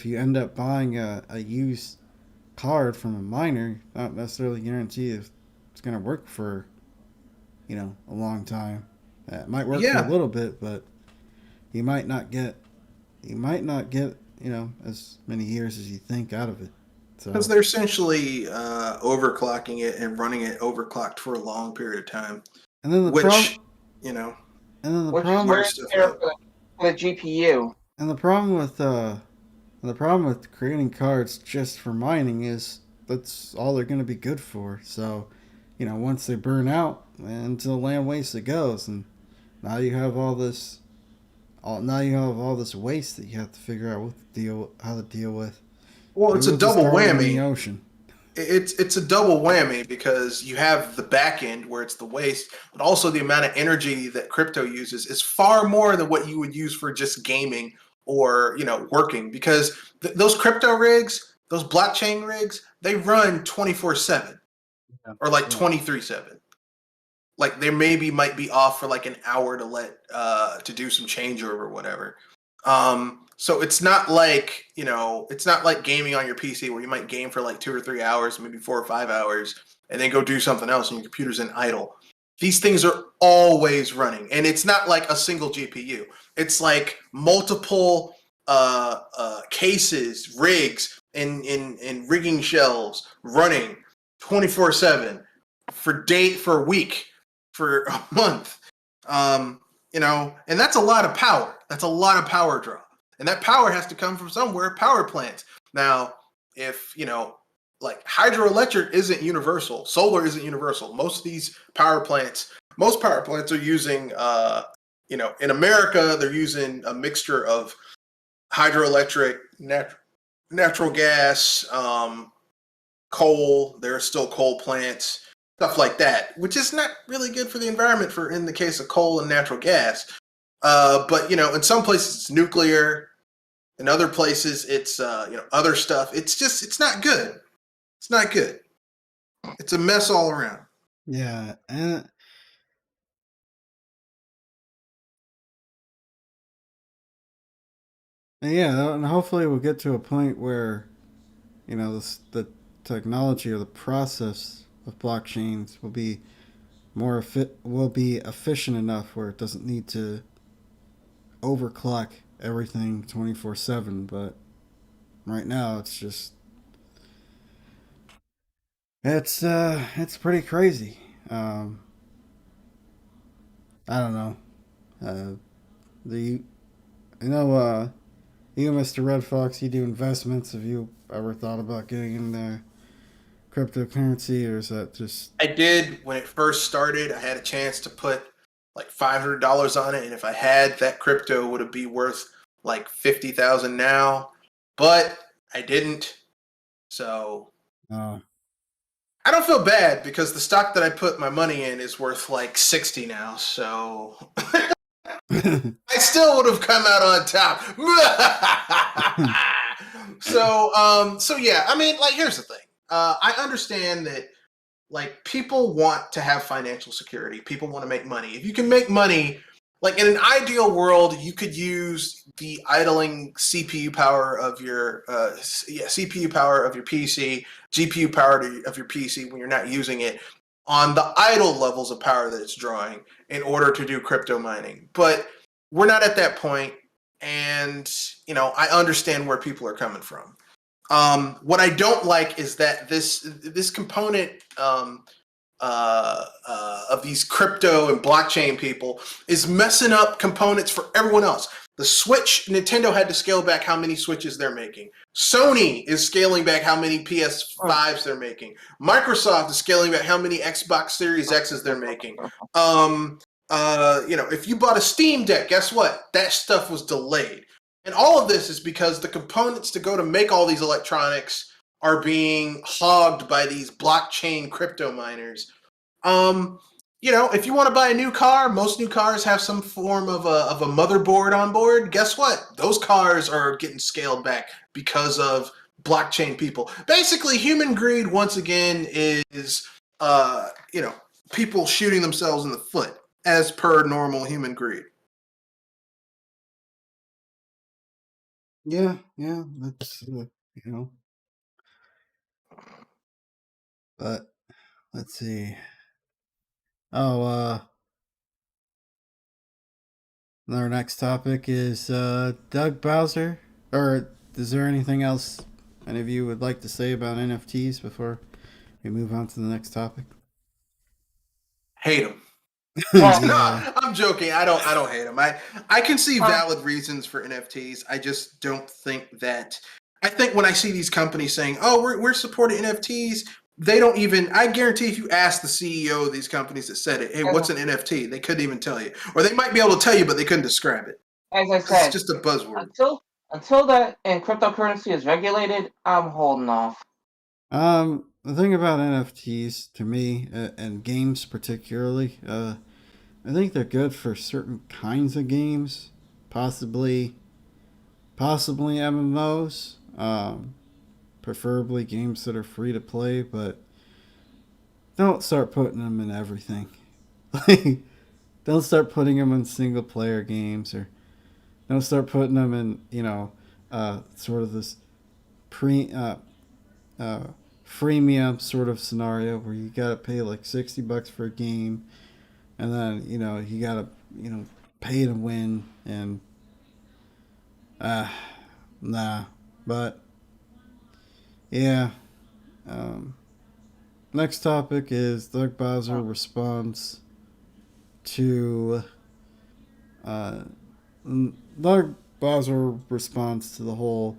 you end up buying a used card from a miner, not necessarily guaranteed if it's going to work for a long time. It might work for a little bit, but you might not get as many years as you think out of it. Because they're essentially overclocking it and running it overclocked for a long period of time. And then the problem for the GPU. And the problem with creating cards just for mining is that's all they're going to be good for. So, once they burn out, into the land waste it goes, and now you have all this waste that you have to figure out how to deal with. Well, it's a double whammy. In the ocean. It's a double whammy because you have the back end where it's the waste, but also the amount of energy that crypto uses is far more than what you would use for just gaming or working, because those crypto rigs, those blockchain rigs, they run 24/7 or like 23/7. Like they might be off for like an hour to do some changeover or whatever. So it's not like gaming on your PC where you might game for like 2 or 3 hours, maybe 4 or 5 hours, and then go do something else and your computer's in idle. These things are always running, and it's not like a single GPU. It's like multiple cases, rigs, and rigging shelves running 24/7 for a week, for a month. And that's a lot of power. That's a lot of power draw. And that power has to come from somewhere, power plants. Now, if, like hydroelectric isn't universal, solar isn't universal. Most power plants are using, in America, they're using a mixture of hydroelectric, natural gas, coal. There are still coal plants, stuff like that, which is not really good for the environment in the case of coal and natural gas. But in some places it's nuclear, in other places it's other stuff. It's not good. It's not good. It's a mess all around. Yeah, and hopefully we'll get to a point where the technology or the process of blockchains will be efficient enough where it doesn't need to overclock everything 24/7. But right now it's pretty crazy. I don't know. You, Mr. Red Fox, you do investments. Have you ever thought about getting into cryptocurrency, or is that just... I did when it first started. I had a chance to put like $500 on it, and if I had, that crypto would be worth like 50,000 now. But I didn't, so Oh. I don't feel bad because the stock that I put my money in is worth like 60 now. So I still would have come out on top. So yeah. I mean, like, here's the thing. I understand that, like, people want to have financial security. People want to make money. If you can make money, like in an ideal world, you could use the idling CPU power of your CPU power of your PC, GPU power of your PC when you're not using it on the idle levels of power that it's drawing in order to do crypto mining. But we're not at that point, and I understand where people are coming from. What I don't like is that this component of these crypto and blockchain people is messing up components for everyone else. The Switch, Nintendo had to scale back how many Switches they're making. Sony is scaling back how many PS5s they're making. Microsoft is scaling back how many Xbox Series X's they're making. If you bought a Steam Deck, guess what? That stuff was delayed. And all of this is because the components to go to make all these electronics are being hogged by these blockchain crypto miners. If you want to buy a new car, most new cars have some form of a motherboard on board. Guess what? Those cars are getting scaled back because of blockchain people. Basically, human greed, once again, is people shooting themselves in the foot as per normal human greed. Yeah, that's but let's see. Oh, our next topic is Doug Bowser. Or is there anything else any of you would like to say about NFTs before we move on to the next topic? Hate them. Yeah. No, I'm joking. I don't hate them. I can see valid reasons for NFTs. I just don't think that. I think when I see these companies saying, "Oh, we're supporting NFTs," they don't even. I guarantee if you ask the CEO of these companies that said it, "Hey, what's an NFT?" They couldn't even tell you, or they might be able to tell you, but they couldn't describe it. As I said, it's just a buzzword. Until that and cryptocurrency is regulated, I'm holding off. The thing about NFTs to me, and games particularly, I think they're good for certain kinds of games, possibly MMOs, preferably games that are free to play, but don't start putting them in everything. Like, don't start putting them in single player games, or don't start putting them in, sort of this freemium sort of scenario where you gotta pay like $60 for a game, and then you gotta pay to win, and nah. But yeah. Next topic is Doug Bowser responds to Doug Bowser responds to the whole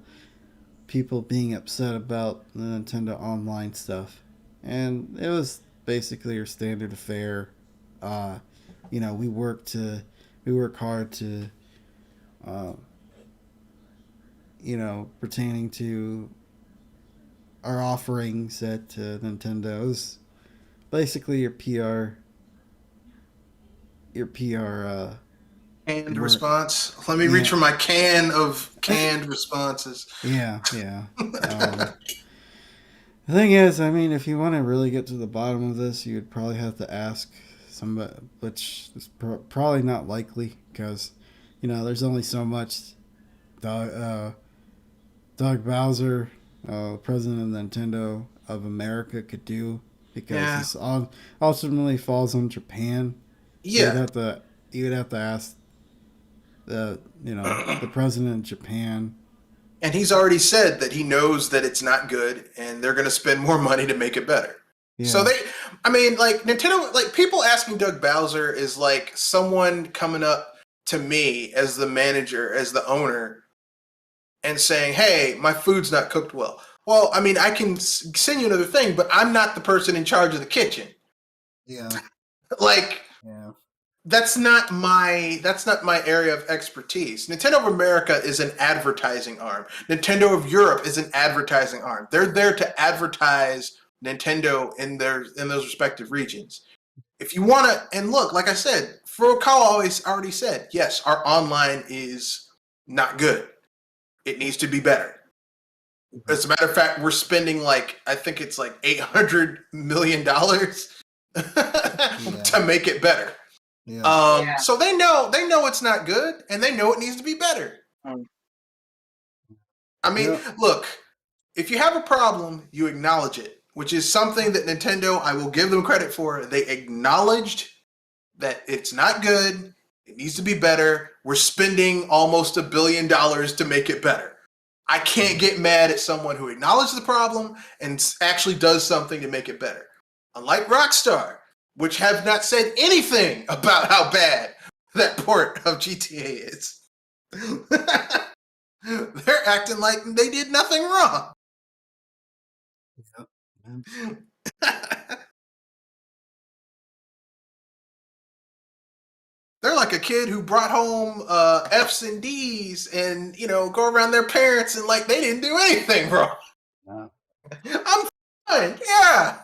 people being upset about the Nintendo Online stuff, and it was basically your standard affair. We work hard to, pertaining to our offerings at Nintendo. It was basically your PR. Canned response. Let me reach for my can of canned responses. Yeah. The thing is, I mean, if you want to really get to the bottom of this, you would probably have to ask somebody, which is probably not likely, because there's only so much Doug Bowser, president of Nintendo of America, could do, because this ultimately falls on Japan. Yeah, you would have to ask the president of Japan. And he's already said that he knows that it's not good, and they're going to spend more money to make it better. Yeah. So Nintendo, people asking Doug Bowser is like someone coming up to me as the manager, as the owner, and saying, "Hey, my food's not cooked well." Well, I mean, I can send you another thing, but I'm not the person in charge of the kitchen. Yeah. Like, Yeah. that's not my area of expertise. Nintendo of America is an advertising arm. Nintendo of Europe is an advertising arm. They're there to advertise Nintendo in those respective regions. If you want to, and look, like I said, Furukawa already said, yes, our online is not good. It needs to be better. As a matter of fact, we're spending I think it's like $800 million to make it better. Yeah. So they know it's not good, and they know it needs to be better. I mean, look, if you have a problem, you acknowledge it, which is something that Nintendo, I will give them credit for. They acknowledged that it's not good. It needs to be better. We're spending almost $1 billion to make it better. I can't get mad at someone who acknowledges the problem and actually does something to make it better. Unlike Rockstar, which have not said anything about how bad that port of GTA is. They're acting like they did nothing wrong. They're like a kid who brought home F's and D's and, go around their parents and like they didn't do anything wrong. No. I'm fine. Yeah.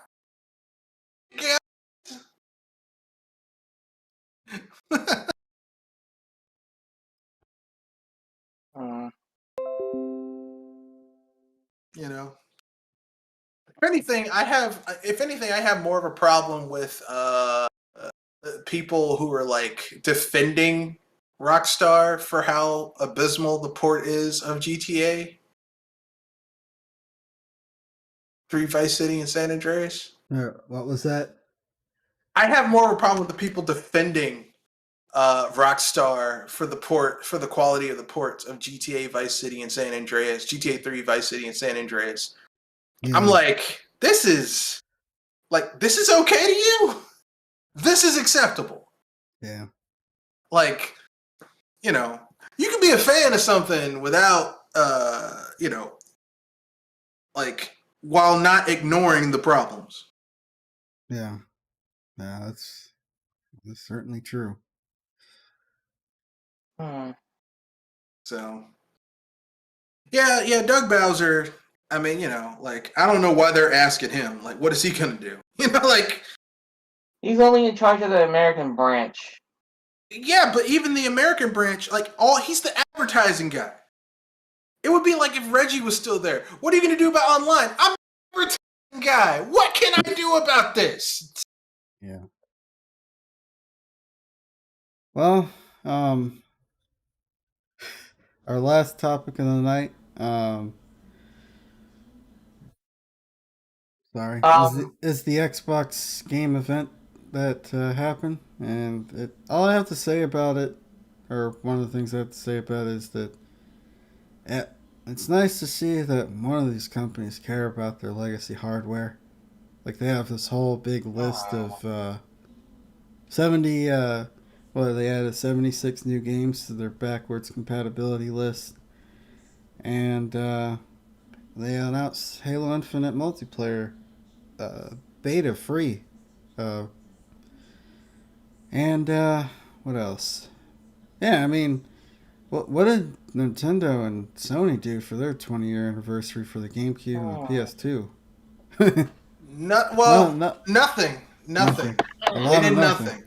If anything, I have more of a problem with people who are like defending Rockstar for how abysmal the port is of GTA 3 Vice City and San Andreas. What was that? I have more of a problem with the people defending Rockstar for the quality of the ports of GTA Vice City and San Andreas, GTA 3 Vice City and San Andreas. Yeah. I'm like, this is okay to you? This is acceptable. Yeah. Like, you can be a fan of something without, while not ignoring the problems. Yeah. Yeah, that's certainly true. So, yeah, Doug Bowser, I mean, I don't know why they're asking him. Like, what is he going to do? He's only in charge of the American branch. Yeah, but even the American branch, he's the advertising guy. It would be like if Reggie was still there. What are you going to do about online? I'm the advertising guy. What can I do about this? Yeah. Well, our last topic of the night, is the Xbox game event that happened, and all I have to say about it, or one of the things I have to say about it, is that it's nice to see that one of these companies care about their legacy hardware. Like, they have this whole big list of 70, they added 76 new games to their backwards compatibility list. And they announced Halo Infinite multiplayer beta free. And what else? Yeah, I mean, what did Nintendo and Sony do for their 20-year anniversary for the GameCube and the PS2? Nothing. They did nothing.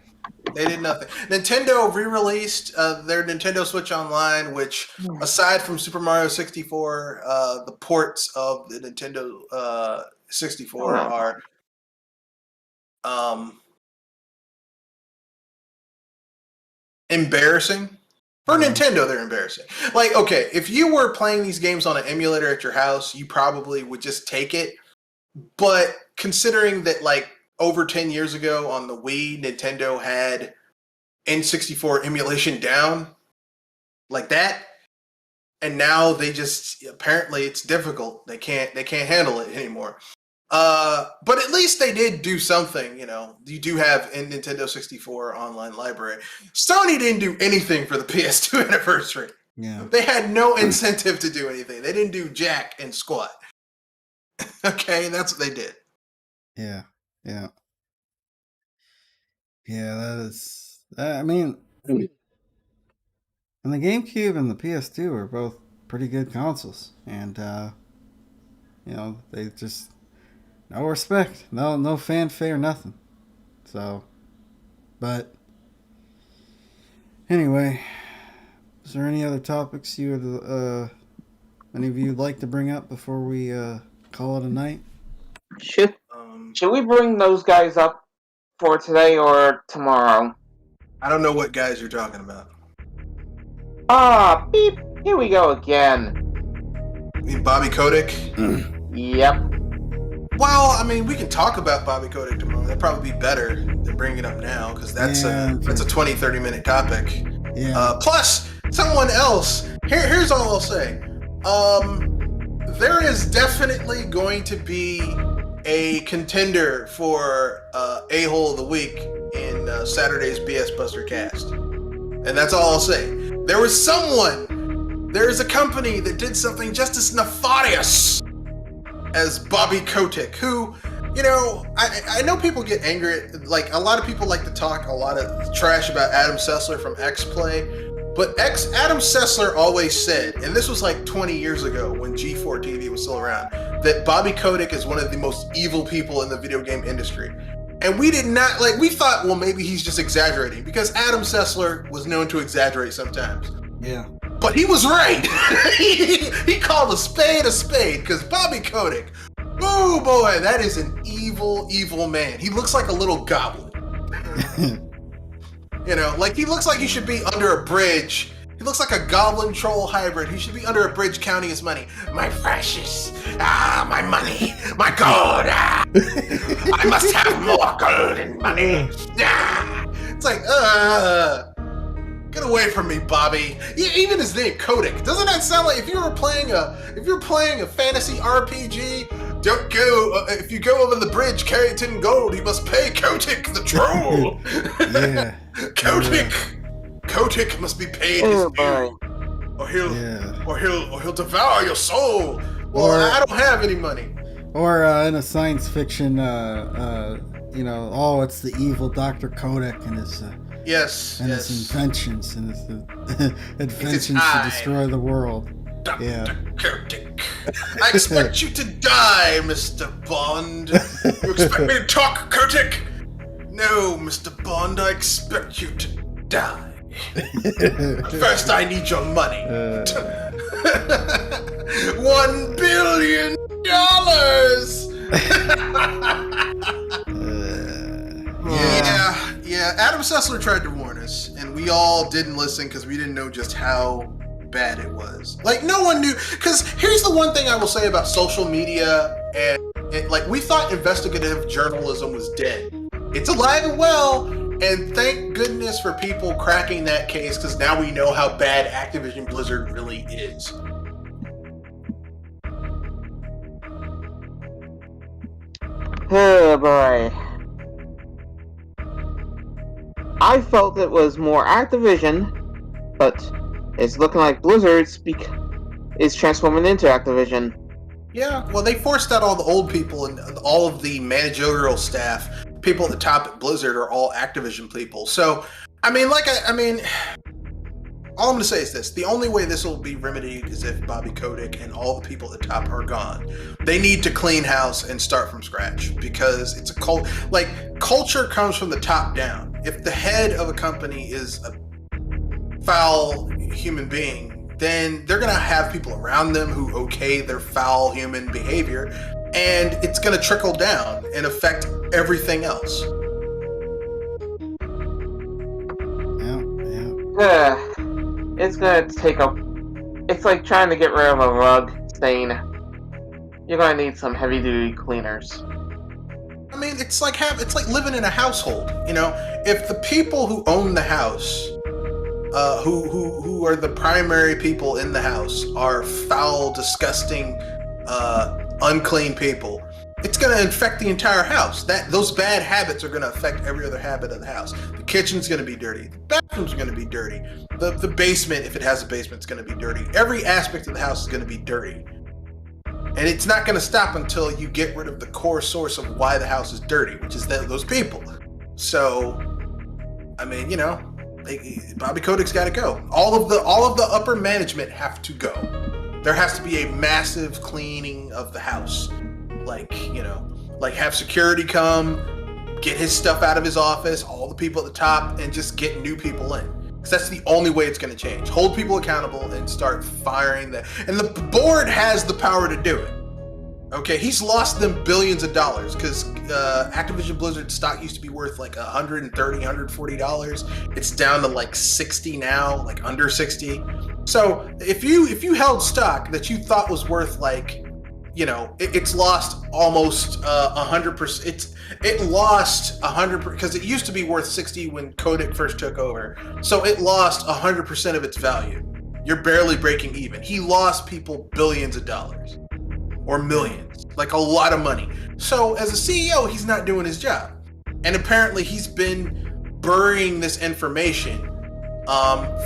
They did nothing. Nintendo re-released their Nintendo Switch Online, which, aside from Super Mario 64, the ports of the Nintendo 64 are embarrassing. For Nintendo, they're embarrassing. Like, okay, if you were playing these games on an emulator at your house, you probably would just take it. But considering that, over 10 years ago on the Wii, Nintendo had N64 emulation down like that, and now they just, apparently it's difficult. They can't handle it anymore. But at least they did do something. You do have in Nintendo 64 online library. Sony didn't do anything for the PS2 anniversary. Yeah. They had no incentive to do anything. They didn't do jack and squat. Okay, and that's what they did. Yeah. Yeah. Yeah, that is. I mean, and the GameCube and the PS2 are both pretty good consoles, and they just no respect, no fanfare, nothing. So, but anyway, is there any other topics you would any of you would like to bring up before we call it a night? Should we bring those guys up for today or tomorrow? I don't know what guys you're talking about. Beep! Here we go again. You mean Bobby Kotick? Yep. Well, I mean, we can talk about Bobby Kotick tomorrow. That'd probably be better than bringing it up now, because that's a 20, 30-minute topic. Yeah. Plus, someone else. Here's all I'll say. There is definitely going to be a contender for A-hole of the week in Saturday's BS Buster cast. And that's all I'll say. There is a company that did something just as nefarious as Bobby Kotick, who, I know people get angry at, like, a lot of people like to talk a lot of trash about Adam Sessler from X-Play, but Adam Sessler always said, and this was like 20 years ago when G4 TV was still around, that Bobby Kotick is one of the most evil people in the video game industry. And we did not, we thought, well, maybe he's just exaggerating, because Adam Sessler was known to exaggerate sometimes. Yeah. But he was right. He called a spade, because Bobby Kotick, oh boy, that is an evil, evil man. He looks like a little goblin. He looks like he should be under a bridge. He looks like a goblin troll hybrid. He should be under a bridge counting his money. My precious, my money, my gold. I must have more gold and money. It's like, get away from me, Bobby. Even his name, Kotick. Doesn't that sound like if you're playing a fantasy RPG? Don't go. If you go over the bridge, carry 10 gold. You must pay Kotick the troll. Yeah. Kotick must be paid his due, or he'll devour your soul. Well, I don't have any money. Or in a science fiction, it's the evil Dr. Kotick and his his inventions and his inventions to destroy the world. Dr. Kotick. I expect you to die, Mr. Bond. You expect me to talk, Kotick? No, Mr. Bond, I expect you to die. First, I need your money. $1 billion. Yeah. Adam Sessler tried to warn us, and we all didn't listen because we didn't know just how bad it was. No one knew. Because here's the one thing I will say about social media, and we thought investigative journalism was dead. It's alive and well. And thank goodness for people cracking that case, because now we know how bad Activision Blizzard really is. Oh boy. I felt it was more Activision, but it's looking like Blizzard is transforming into Activision. Yeah, well, they forced out all the old people, and all of the managerial staff. People at the top at Blizzard are all Activision people. So, all I'm going to say is this. The only way this will be remedied is if Bobby Kotick and all the people at the top are gone. They need to clean house and start from scratch, because it's a culture comes from the top down. If the head of a company is a foul human being, then they're going to have people around them who okay their foul human behavior, and it's going to trickle down and affect everything else. Yeah. It's going to take it's like trying to get rid of a rug stain. You're going to need some heavy-duty cleaners. I mean, it's like living in a household. If the people who own the house, who are the primary people in the house, are foul, disgusting, unclean people, it's going to infect the entire house. Those bad habits are going to affect every other habit of the house. The kitchen's going to be dirty. The bathroom's going to be dirty. The basement, if it has a basement, is going to be dirty. Every aspect of the house is going to be dirty. And it's not going to stop until you get rid of the core source of why the house is dirty, which is those people. So, I mean, you know, Bobby Kodak's got to go. All of the upper management have to go. There has to be a massive cleaning of the house. Like, you know, like have security come, get his stuff out of his office, all the people at the top, and just get new people in. Because that's the only way it's going to change. Hold people accountable and start firing them. And the board has the power to do it. Okay, he's lost them billions of dollars because Activision Blizzard stock used to be worth like $130, $140. It's down to like 60 now, like under 60. So if you held stock that you thought was worth like, you know, it's lost almost 100%. It lost 100% because it used to be worth 60 when Kodak first took over. So it lost 100% of its value. You're barely breaking even. He lost people billions of dollars or millions, like a lot of money. So as a CEO, he's not doing his job. And apparently he's been burying this information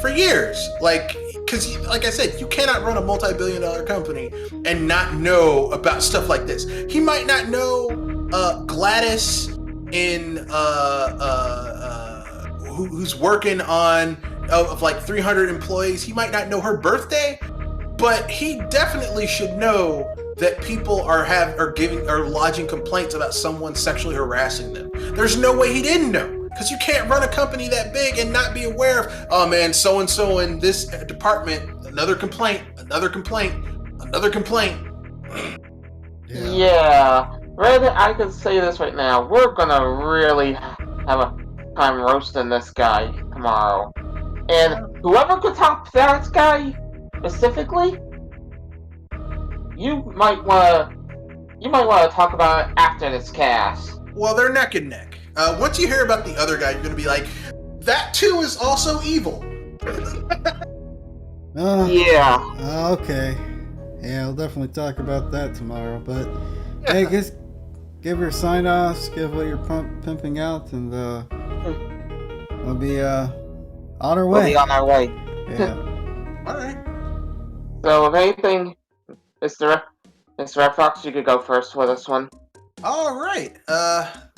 for years. Because, like I said, you cannot run a multi-billion-dollar company and not know about stuff like this. He might not know Gladys who's working on of like 300 employees. He might not know her birthday, but he definitely should know that people are lodging complaints about someone sexually harassing them. There's no way he didn't know. Because you can't run a company that big and not be aware of, oh man, so-and-so in this department, another complaint. Yeah. Rather, I can say this right now. We're gonna really have a time roasting this guy tomorrow. And whoever could top that guy, specifically, you might wanna talk about it after this cast. Well, they're neck and neck. Once you hear about the other guy, you're going to be like, that too is also evil. Yeah. Okay. Yeah, I'll definitely talk about that tomorrow. But hey, just give your sign-offs, give what you're pimping out, and we'll be on our way. We'll be on our way. Yeah. All right. So, if anything, Mr. Red Fox, you could go first for this one. All right.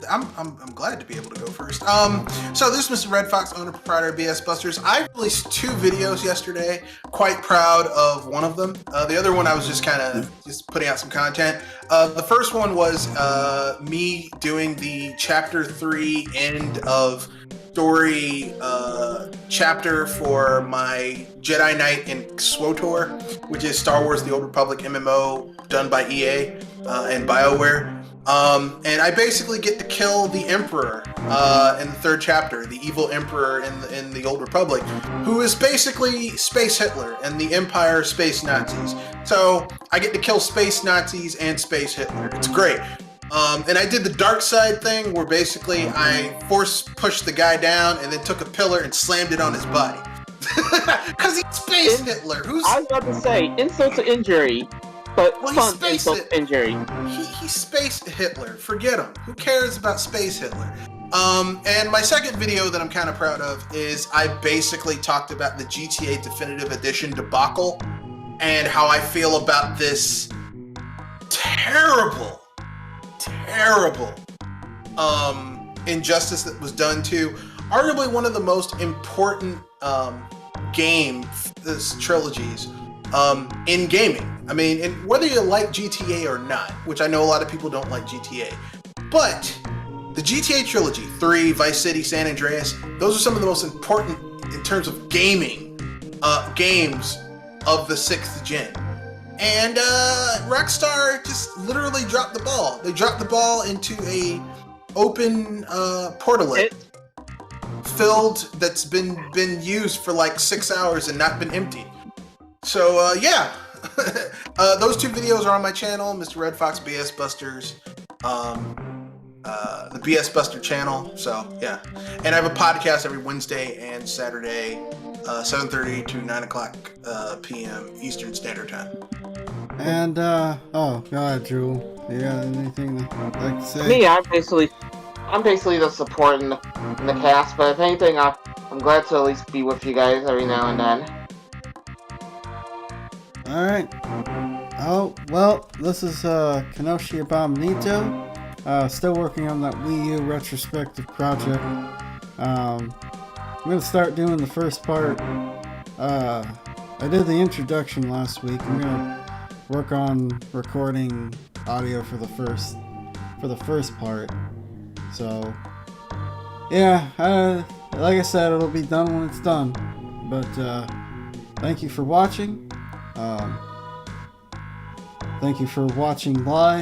I'm glad to be able to go first. So this is Mr. Red Fox, owner proprietor of BS Busters. I released 2 videos yesterday. Quite proud of one of them. The other one I was just kind of putting out some content. The first one was me doing the Chapter 3 end of story chapter for my Jedi Knight in SWTOR, which is Star Wars: The Old Republic MMO done by EA and BioWare. And I basically get to kill the Emperor in the 3rd chapter, the evil Emperor in the Old Republic, who is basically Space Hitler and the Empire Space Nazis. So I get to kill Space Nazis and Space Hitler. It's great. And I did the dark side thing where basically I pushed the guy down and then took a pillar and slammed it on his body. Because he's Space Hitler. I was about to say, insult to injury. But well, he's injury. He's Space Hitler. Forget him. Who cares about Space Hitler? And my second video that I'm kind of proud of is I basically talked about the GTA Definitive Edition debacle and how I feel about this terrible injustice that was done to arguably one of the most important trilogies in gaming. I mean, and whether you like GTA or not, which I know a lot of people don't like GTA, but the GTA trilogy, 3, Vice City, San Andreas, those are some of the most important in terms of gaming games of the 6th gen. And Rockstar just literally dropped the ball. They dropped the ball into a open portalet filled that's been used for like 6 hours and not been emptied. So yeah, those 2 videos are on my channel, Mr. Red Fox BS Busters, the BS Buster channel. So yeah, and I have a podcast every Wednesday and Saturday, 7:30 to 9 o'clock p.m. Eastern Standard Time. And oh god, Drew, you got anything to like to say? Me, I'm basically the support in the cast, but if anything, I'm glad to at least be with you guys every now and then. Alright. Oh, well, this is Kenoshi Abominito. Still working on that Wii U retrospective project. I'm going to start doing the first part. I did the introduction last week. I'm going to work on recording audio for the first part. So, yeah, like I said, it'll be done when it's done. But thank you for watching. Thank you for watching live.